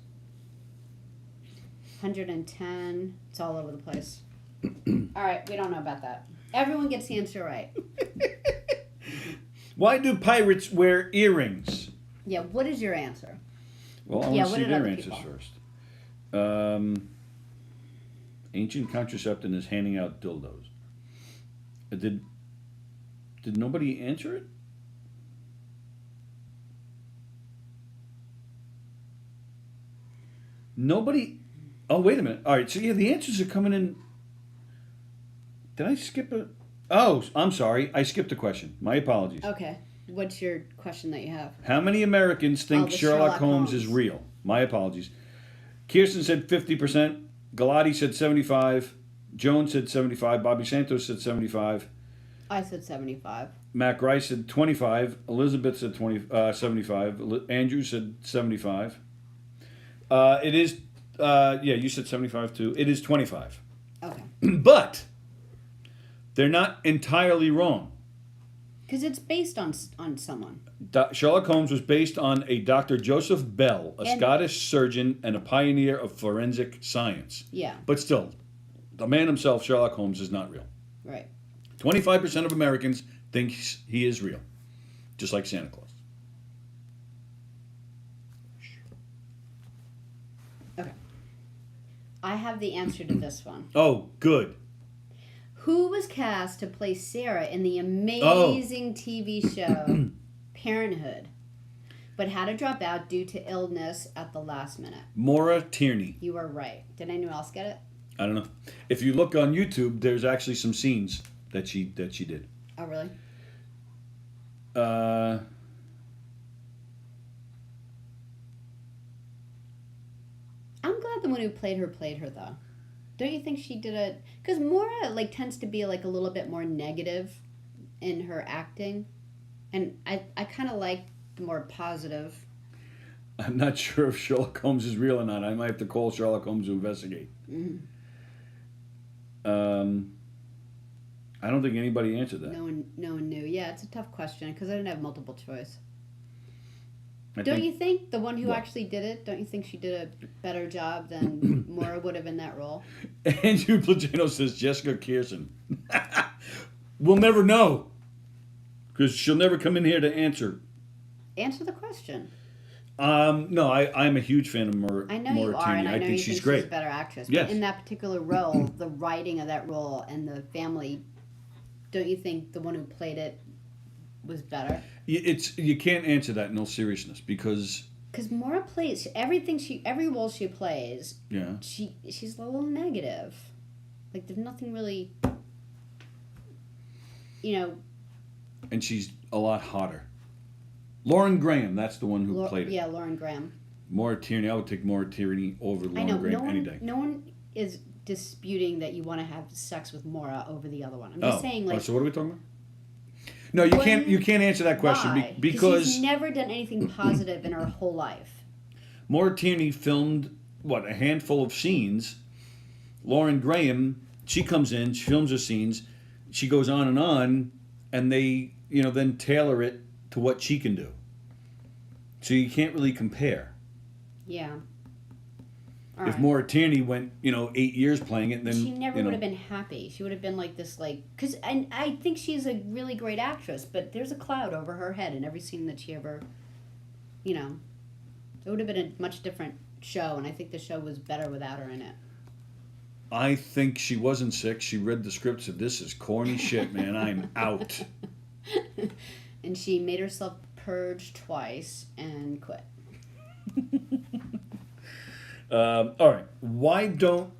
110. It's all over the place. All right, we don't know about that. Everyone gets the answer right. Why do pirates wear earrings? Yeah, what is your answer? Well, I want to see their answers first. Ancient contraception is handing out dildos. Did nobody answer it? Nobody. Oh, wait a minute. All right, so yeah, the answers are coming in. Did I skip a? Oh, I'm sorry. I skipped a question. My apologies. Okay. What's your question that you have? How many Americans think Sherlock Holmes is real? My apologies. Kirsten said 50%. Galati said 75. Joan said 75. Bobby Santos said 75. I said 75. Matt Grice said 25. Elizabeth said 75. Andrew said 75. It is, you said 75 too. It is 25. Okay. But they're not entirely wrong. Because it's based on someone. Sherlock Holmes was based on a Dr. Joseph Bell, a Scottish surgeon and a pioneer of forensic science. Yeah. But still, the man himself, Sherlock Holmes, is not real. Right. 25% of Americans think he is real, just like Santa Claus. Okay. I have the answer to this one. Oh, good. Who was cast to play Sarah in the amazing TV show Parenthood, but had to drop out due to illness at the last minute? Maura Tierney. You were right. Did anyone else get it? I don't know. If you look on YouTube, there's actually some scenes that she did. Oh, really? I'm glad the one who played her though. Don't you think she did it? Because Maura tends to be a little bit more negative in her acting. And I kind of like the more positive. I'm not sure if Sherlock Holmes is real or not. I might have to call Sherlock Holmes to investigate. Mm. I don't think anybody answered that. No one knew. Yeah, it's a tough question because I didn't have multiple choice. I Don't think, you think the one who what? actually did it? Don't you think she did a better job than Maura would have in that role? Andrew Plagino says Jessica Kirson. We'll never know. Because she'll never come in here to answer. Answer the question. No, I'm a huge fan of I know Maura you are, Tierney. and I know you she's think great. she's a better actress. Yes. But in that particular role, the writing of that role and the family, don't you think the one who played it was better? You can't answer that in all seriousness because Maura plays every role she plays. yeah, she's a little negative. Like there's nothing really, and she's a lot hotter. Lauren Graham, that's the one who played it. Yeah, Lauren Graham. Maura Tierney, I would take Maura Tierney over Lauren Graham any day. No one is disputing that you want to have sex with Maura over the other one. I'm just saying, like. So what are we talking about? No, you can't. You can't answer that question Why? because she's never done anything positive in her whole life. Maura Tierney filmed a handful of scenes. Lauren Graham, she comes in, she films her scenes, she goes on, and they then tailor it to what she can do. So you can't really compare. Yeah. If Maura Tierney went 8 years playing it, then she never would have been happy. She would have been like this, and I think she's a really great actress, but there's a cloud over her head in every scene that she ever, it would have been a much different show, and I think the show was better without her in it. I think she wasn't sick. She read the script, said, "This is corny shit, man. I'm out." And she made herself purge twice and quit. All right. Why don't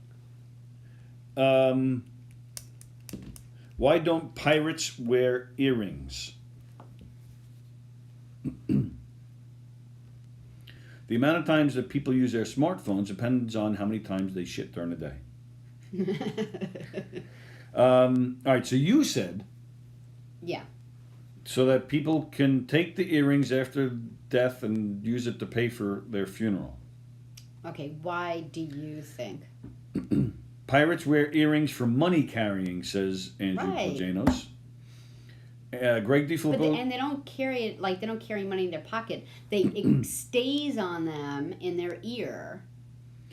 pirates wear earrings? The amount of times that people use their smartphones depends on how many times they shit during the day. All right. So you said. Yeah. So that people can take the earrings after death and use it to pay for their funeral. Okay, why do you think? Pirates wear earrings for money carrying, says Andrew Plajanos. Greg DiFilippo. And they don't carry it they don't carry money in their pocket. It stays on them in their ear.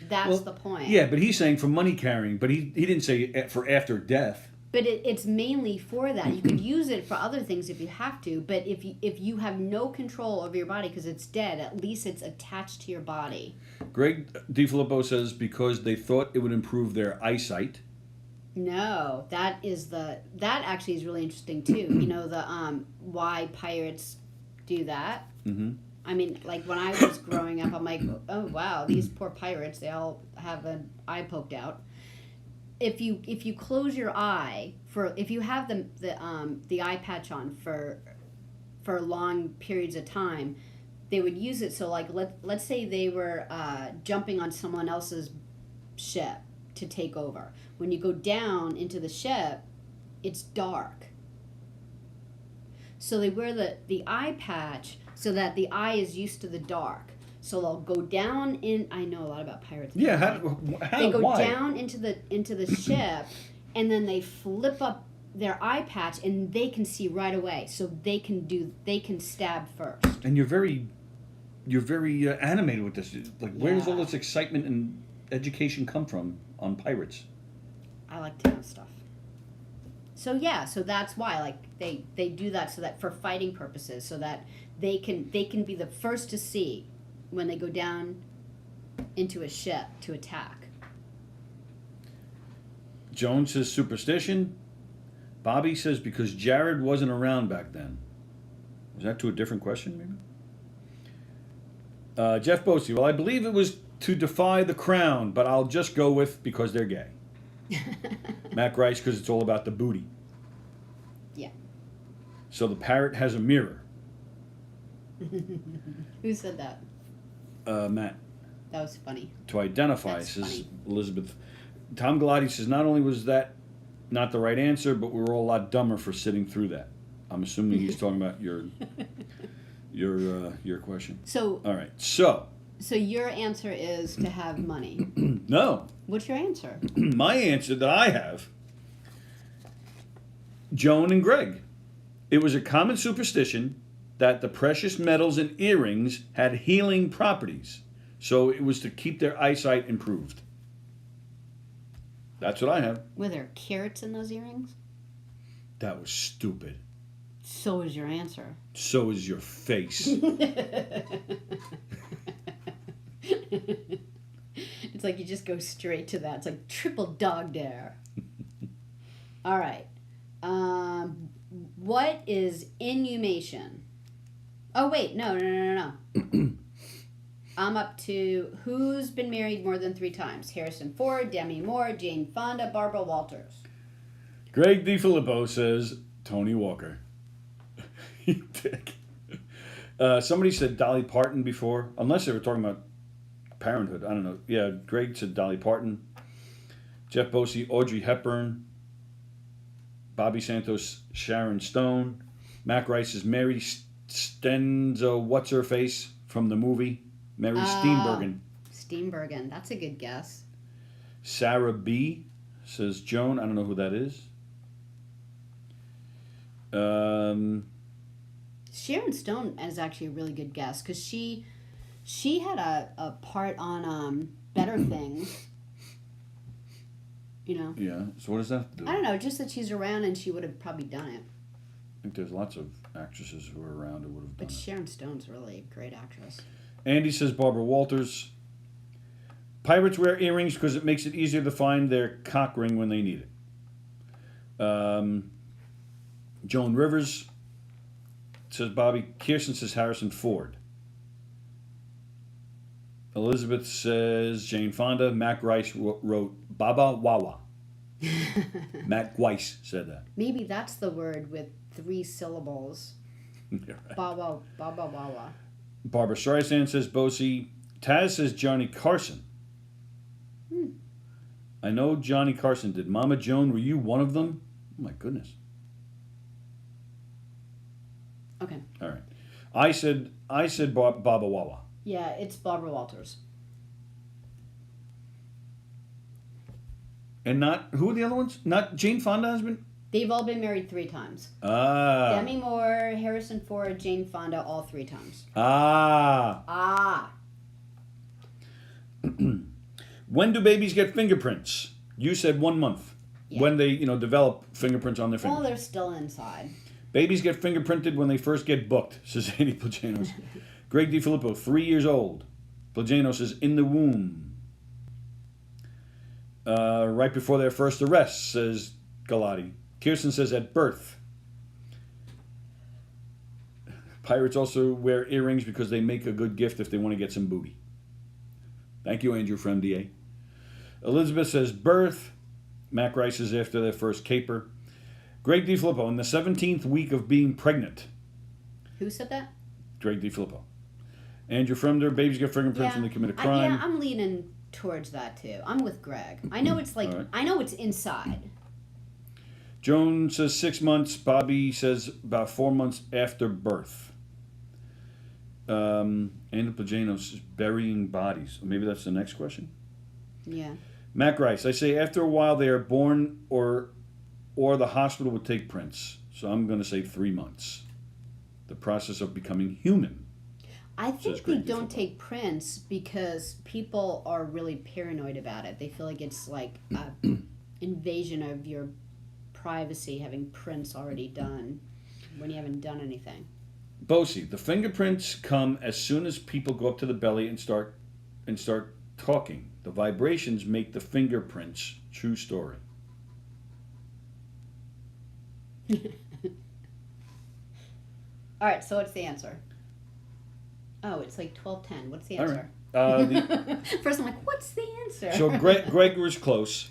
That's the point. Yeah, but he's saying for money carrying, but he didn't say for after death. But it's mainly for that. You could use it for other things if you have to, but if you have no control over your body because it's dead, at least it's attached to your body. Greg DiFilippo says because they thought it would improve their eyesight. No, that actually is really interesting too. The why pirates do that. Mm-hmm. I mean, like when I was growing up, I'm like, oh wow, these poor pirates, they all have an eye poked out. If you close your eye if you have the eye patch on for long periods of time, they would use it. So let's say they were jumping on someone else's ship to take over. When you go down into the ship, it's dark. So they wear the eye patch so that the eye is used to the dark. So they'll go down in. I know a lot about pirates. Yeah, they go why? down into the ship, and then they flip up their eye patch, and they can see right away. So they can stab first. And you're very animated with this. Where does all this excitement and education come from on pirates? I like to know stuff. So that's why they do that so that for fighting purposes, so that they can be the first to see when they go down into a ship to attack. Jones says superstition. Bobby says because Jared wasn't around back then. Is that to a different question, maybe? Jeff Bosey, well, I believe it was to defy the crown, but I'll just go with because they're gay. Matt Grice, because it's all about the booty. Yeah. So the parrot has a mirror. Who said that? Matt. That was funny. To identify, That's says funny. Elizabeth. Tom Galati says not only was that not the right answer, but we were all a lot dumber for sitting through that. I'm assuming he's talking about your question. So. All right. So your answer is to have money. No. What's your answer? My answer that I have, Joan and Greg. It was a common superstition that the precious metals in earrings had healing properties. So it was to keep their eyesight improved. That's what I have. Were there carrots in those earrings? That was stupid. So is your answer. So is your face. It's like you just go straight to that. It's like triple dog dare. All right. What is inhumation? Oh, wait. No. I'm up to who's been married more than 3 times? Harrison Ford, Demi Moore, Jane Fonda, Barbara Walters. Greg DiFilippo says Tony Walker. You dick. Somebody said Dolly Parton before, unless they were talking about Parenthood. I don't know. Yeah, Greg said Dolly Parton. Jeff Bosey, Audrey Hepburn. Bobby Santos, Sharon Stone. Mac Rice is Mary Stenzo, what's her face from the movie? Mary Steenburgen. Steenburgen, that's a good guess. Sarah B says Joan. I don't know who that is. Sharon Stone is actually a really good guess because she had a part on Better Things. You know. Yeah. So what does that do? I don't know. Just that she's around and she would have probably done it. I think there's lots of actresses who are around who would have done But it. Sharon Stone's really a great actress. Andy says Barbara Walters. Pirates wear earrings because it makes it easier to find their cock ring when they need it. Joan Rivers says Bobby. Kirsten says Harrison Ford. Elizabeth says Jane Fonda. Mac Rice wrote Baba Wawa. Mac Weiss said that. Maybe that's the word with 3 syllables. You're right. Baba Wawa. Barbara Streisand says Bosey. Taz says Johnny Carson. I know Johnny Carson did. Mama Joan, were you one of them? Oh my goodness. Okay. All right. I said Baba Wawa. Yeah, it's Barbara Walters. And not, who are the other ones? Not Jane Fonda has been? They've all been married 3 times. Ah. Demi Moore, Harrison Ford, Jane Fonda, all 3 times. Ah. When do babies get fingerprints? You said 1 month. Yeah. When they, develop fingerprints on their fingers. Well, they're still inside. Babies get fingerprinted when they first get booked, says Andy Plajanos. Greg DiFilippo, 3 years old. Plajanos says in the womb. Right before their first arrest, says Galati. Kirsten says at birth. Pirates also wear earrings because they make a good gift if they want to get some booty. Thank you, Andrew from MDA. Elizabeth says birth. Mac Rice is after their first caper. Greg DiFilippo, in the 17th week of being pregnant. Who said that? Greg DiFilippo. Andrew Fremder, babies get fingerprints when they commit a crime. I'm leaning towards that too. I'm with Greg. I know it's like, right. I know it's inside. Joan says 6 months. Bobby says about 4 months after birth. Andy Plajanos is burying bodies. Maybe that's the next question. Yeah. Mac Rice, I say after a while they are born or the hospital would take prints. So I'm going to say 3 months. The process of becoming human. I think they don't take prints because people are really paranoid about it. They feel like it's like an invasion of your privacy having prints already done when you haven't done anything. Bosey, the fingerprints come as soon as people go up to the belly and start talking. The vibrations make the fingerprints. True story. All right, so what's the answer? Oh, it's like 12:10. What's the answer? All right. First, I'm like, what's the answer? So Greg was close.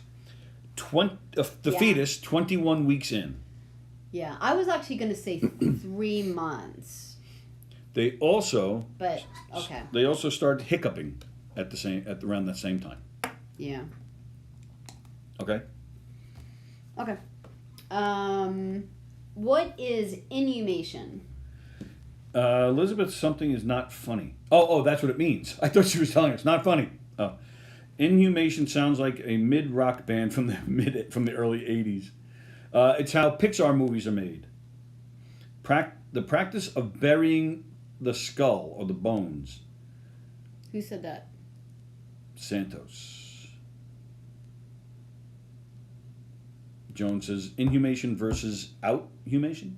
The Yeah. fetus, 21 weeks in. Yeah, I was actually going to say 3 months. They also But okay. They also start hiccuping around that same time. Yeah. Okay. Okay. What is inhumation? Elizabeth, something is not funny. Oh, that's what it means. I thought she was telling us not funny. Oh, inhumation sounds like a mid-rock band from the early '80s. It's how Pixar movies are made. The practice of burying the skull or the bones. Who said that? Santos. Jones says inhumation versus outhumation.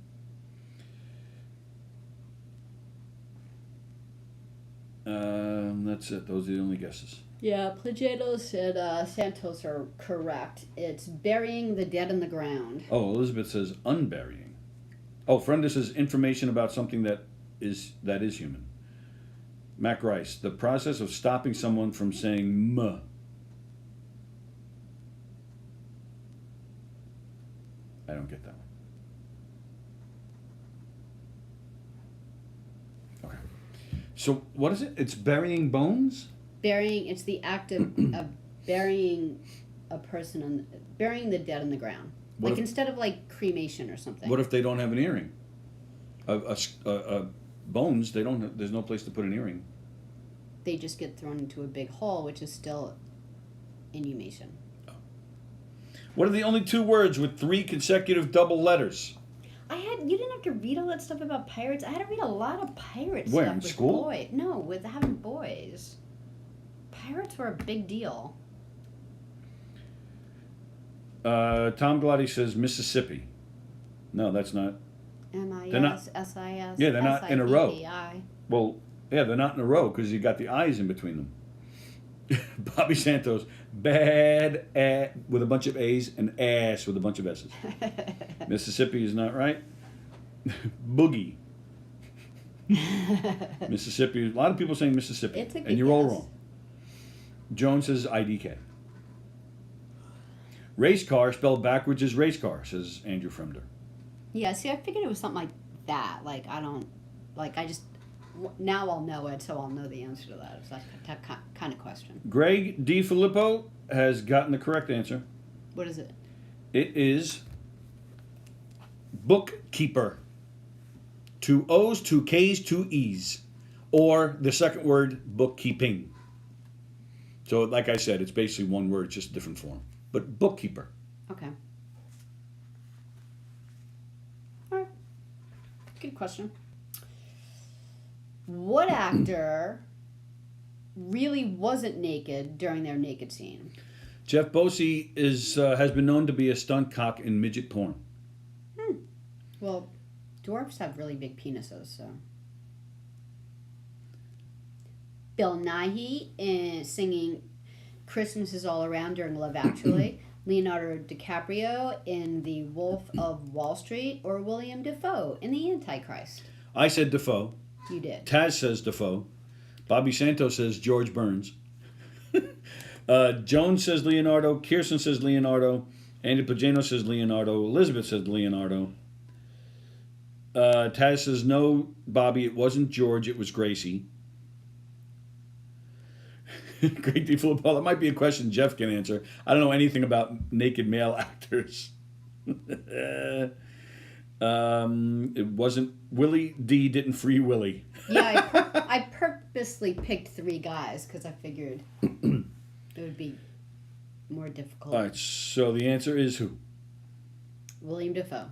That's it. Those are the only guesses. Yeah, Pachell said Santos are correct. It's burying the dead in the ground. Oh, Elizabeth says unburying. Oh, Frenda says information about something that is human. Mac Rice, the process of stopping someone from saying "muh." I don't get that one. Okay. So what is it? It's burying bones? It's the act of burying a person, burying the dead in the ground. Instead of like cremation or something. What if they don't have an earring? Bones, they don't have, there's no place to put an earring. They just get thrown into a big hole, which is still inhumation. Oh. What are the only two words with 3 consecutive double letters? You didn't have to read all that stuff about pirates. I had to read a lot of pirate Where, stuff in with school? boys. No, with having boys. Pirates were a big deal. Tom Glotty says Mississippi. No, that's not. M-I-S-S-I-S. Yeah, they're not in a row. Well, yeah, they're not in a row because you got the I's in between them. Bobby Santos, bad with a bunch of A's and ass with a bunch of S's. Mississippi is not right. Boogie. Mississippi. A lot of people saying Mississippi. It's a good and you're all guess. wrong. Jones says IDK. Race car spelled backwards is race car, says Andrew Fremder. Yeah, see, I figured it was something like that. Now I'll know it, so I'll know the answer to that. It's that kind of question. Greg DiFilippo has gotten the correct answer. What is it? It is bookkeeper. 2 O's, 2 K's, 2 E's. Or the second word, bookkeeping. So, like I said, it's basically one word, just a different form. But bookkeeper. Okay. All right. Good question. What actor really wasn't naked during their naked scene? Jeff Bosey has been known to be a stunt cock in midget porn. Well, dwarfs have really big penises, so. Bill Nighy singing Christmas is All Around during Love Actually. Leonardo DiCaprio in The Wolf of Wall Street, or William Dafoe in The Antichrist? I said Dafoe. You did. Taz says Dafoe. Bobby Santos says George Burns. Jones says Leonardo. Kirsten says Leonardo. Andy Pagano says Leonardo. Elizabeth says Leonardo. Taz says no, Bobby, it wasn't George, it was Gracie. Great deal, Philip. That might be a question Jeff can answer. I don't know anything about naked male actors. It wasn't Willie D. Didn't free Willie. Yeah, I purposely picked 3 guys because I figured it would be more difficult. All right, so the answer is who? William Dafoe.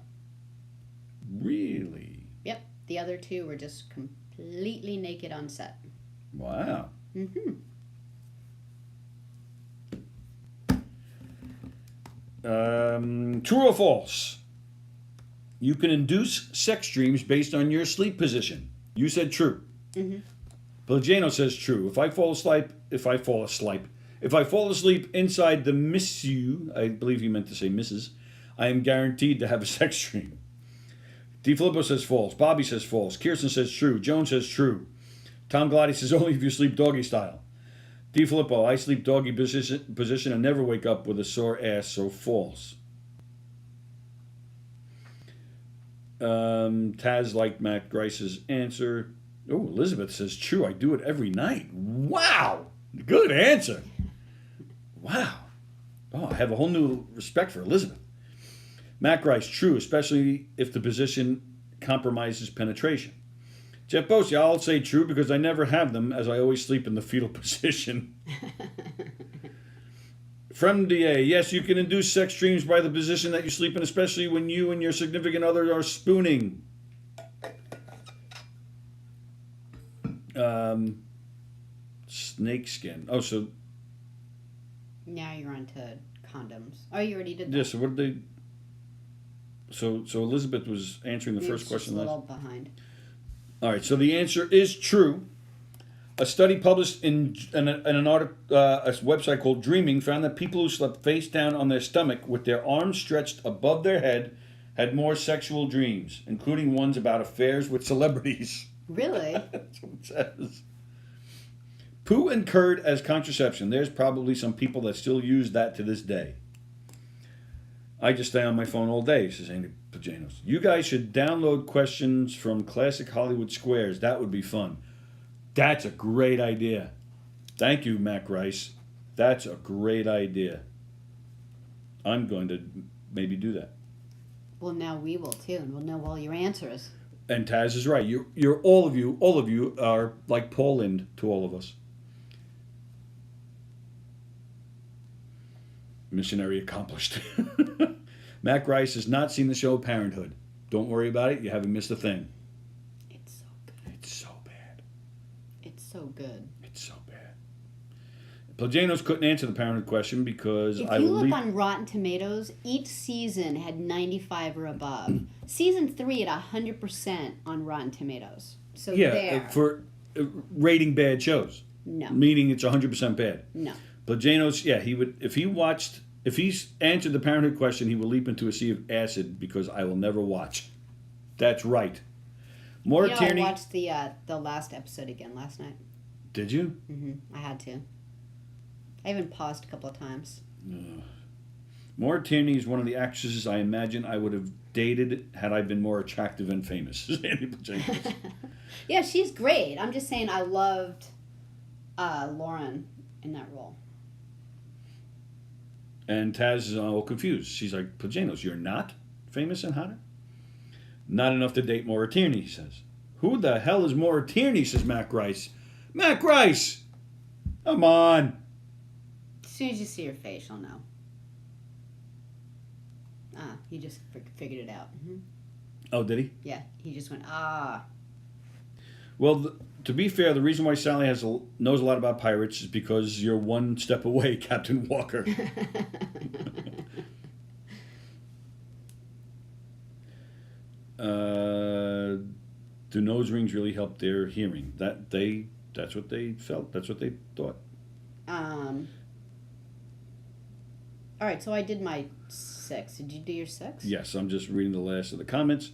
Really? Yep. The other 2 were just completely naked on set. Wow. Mm-hmm. True or false? You can induce sex dreams based on your sleep position. You said true. Mm-hmm. Pellegrino says true. If I fall asleep inside the missu, I believe he meant to say Mrs., I am guaranteed to have a sex dream. DiFilippo says false. Bobby says false. Kirsten says true. Jones says true. Tom Glotty says only if you sleep doggy style. DiFilippo, I sleep doggy position and never wake up with a sore ass, so false. Taz liked Matt Grice's answer. Oh, Elizabeth says true. I do it every night. Wow. Good answer. Wow. Oh, I have a whole new respect for Elizabeth. Mac Rice, true, especially if the position compromises penetration. Jeff Bosey, I'll say true because I never have them, as I always sleep in the fetal position. From DA, yes, you can induce sex dreams by the position that you sleep in, especially when you and your significant other are spooning. Snakeskin. Oh, so... Now you're on to condoms. Oh, you already did that. Yeah, so what did they... So Elizabeth was answering the first question last. A little last. behind. All right, so the answer is true. A study published in an article, a website called Dreaming, found that people who slept face down on their stomach with their arms stretched above their head had more sexual dreams, including ones about affairs with celebrities. Really? That's what it says. Poo and curd as contraception. There's probably some people that still use that to this day. I just stay on my phone all day, says Andy Pajanos. You guys should download questions from classic Hollywood squares. That would be fun. That's a great idea. Thank you, Mac Rice. That's a great idea. I'm going to maybe do that. Well, now we will too, and we'll know all your answers. And Taz is right. You're all of you are like Paul Lind to all of us. Missionary accomplished. Mac Rice has not seen the show Parenthood. Don't worry about it. You haven't missed a thing. It's so good. It's so bad. It's so good. It's so bad. Plajanos couldn't answer the Parenthood question because if I you will look leave... on Rotten Tomatoes, each season had 95 or above. Season 3 at 100% on Rotten Tomatoes. So there. For rating bad shows. No. Meaning it's 100% bad. No. Plajanos, yeah, he would if he's answered the Parenthood question, he will leap into a sea of acid because I will never watch. That's right. Maura Tierney. I watched the last episode again last night. Did you? I had to. I even paused a couple of times. Maura Tierney is one of the actresses I imagine I would have dated had I been more attractive and famous. Andy Plajanos. Yeah, she's great. I'm just saying I loved Lauren in that role. And Taz is all confused. She's like, Plajanos, you're not famous and hotter? Not enough to date Maura Tierney, he says. Who the hell is Maura Tierney, says Mac Rice. Mac Rice! Come on. As soon as you see her face, you'll know. He just figured it out. Oh, did he? Yeah, he just went, ah. Well, to be fair, the reason why Sallie knows a lot about pirates is because you're one step away, Captain Walker. Do nose rings really help their hearing? That's what they felt. That's what they thought. All right, so I did my 6. Did you do your 6? Yes, I'm just reading the last of the comments.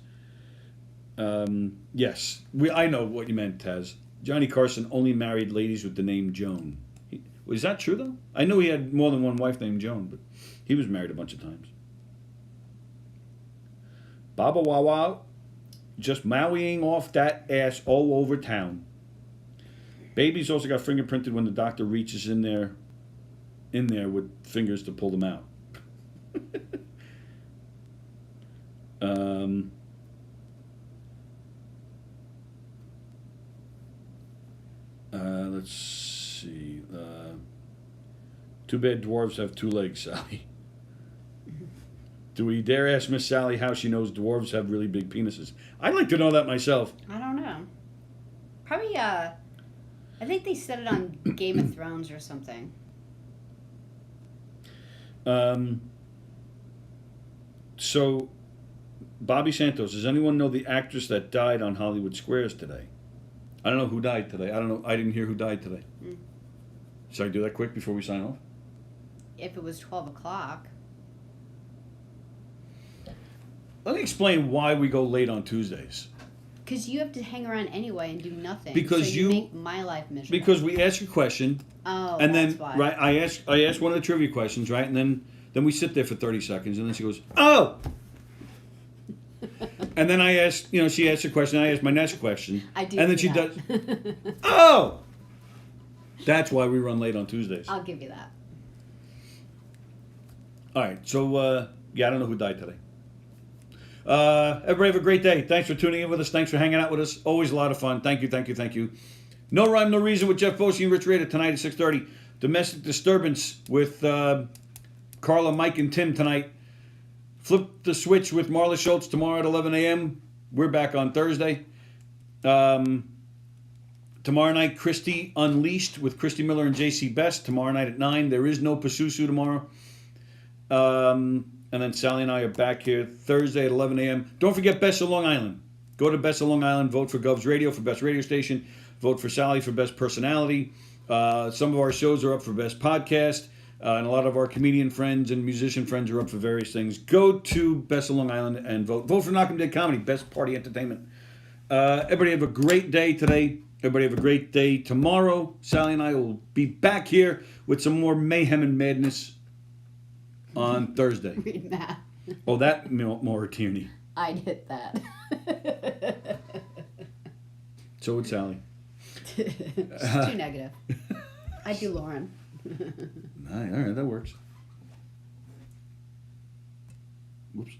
Yes, I know what you meant, Taz. Johnny Carson only married ladies with the name Joan. Was that true, though? I know he had more than one wife named Joan, but he was married a bunch of times. Baba Wawa just mowing off that ass all over town. Babies also got fingerprinted when the doctor reaches in there with fingers to pull them out. Let's see. Too bad dwarves have 2 legs, Sallie. Do we dare ask Miss Sallie how she knows dwarves have really big penises? I'd like to know that myself. I don't know. Probably, I think they said it on Game of Thrones or something. So, Bobby Santos, does anyone know the actress that died on Hollywood Squares today? I don't know who died today. I don't know. I didn't hear who died today. Should I do that quick before we sign off? If it was 12 o'clock. Let me explain why we go late on Tuesdays. Because you have to hang around anyway and do nothing. Because so you make my life miserable. Because we ask a question. Oh, and that's then why. Right, I ask one of the trivia questions, right, and then we sit there for 30 seconds, and then she goes, "Oh." And then I ask, she asks a question, I ask my next question. I do. And then she does, "Oh." That's why we run late on Tuesdays. I'll give you that. All right, so I don't know who died today. Everybody have a great day. Thanks for tuning in with us. Thanks for hanging out with us. Always a lot of fun. Thank you, thank you, thank you. No Rhyme, No Reason with Jeff Bosie and Rich Rader tonight at 6:30. Domestic Disturbance with Carla, Mike, and Tim tonight. Flip the Switch with Marla Schultz tomorrow at 11 a.m. We're back on Thursday. Tomorrow night, Christy Unleashed with Christy Miller and JC Best. Tomorrow night at 9. There is no Pasusu tomorrow. And then Sallie and I are back here Thursday at 11 a.m. Don't forget Best of Long Island. Go to Best of Long Island. Vote for Gov's Radio for Best Radio Station. Vote for Sallie for Best Personality. Some of our shows are up for Best Podcast. And a lot of our comedian friends and musician friends are up for various things. Go to Best of Long Island and vote. Vote for Knockem Day Comedy. Best Party Entertainment. Everybody have a great day today. Everybody have a great day tomorrow. Sallie and I will be back here with some more mayhem and madness on Thursday. Read that. Oh, that more Tierney. I'd hit that. So would Sallie. It's too negative. I do Lauren. All right, that works. Whoops.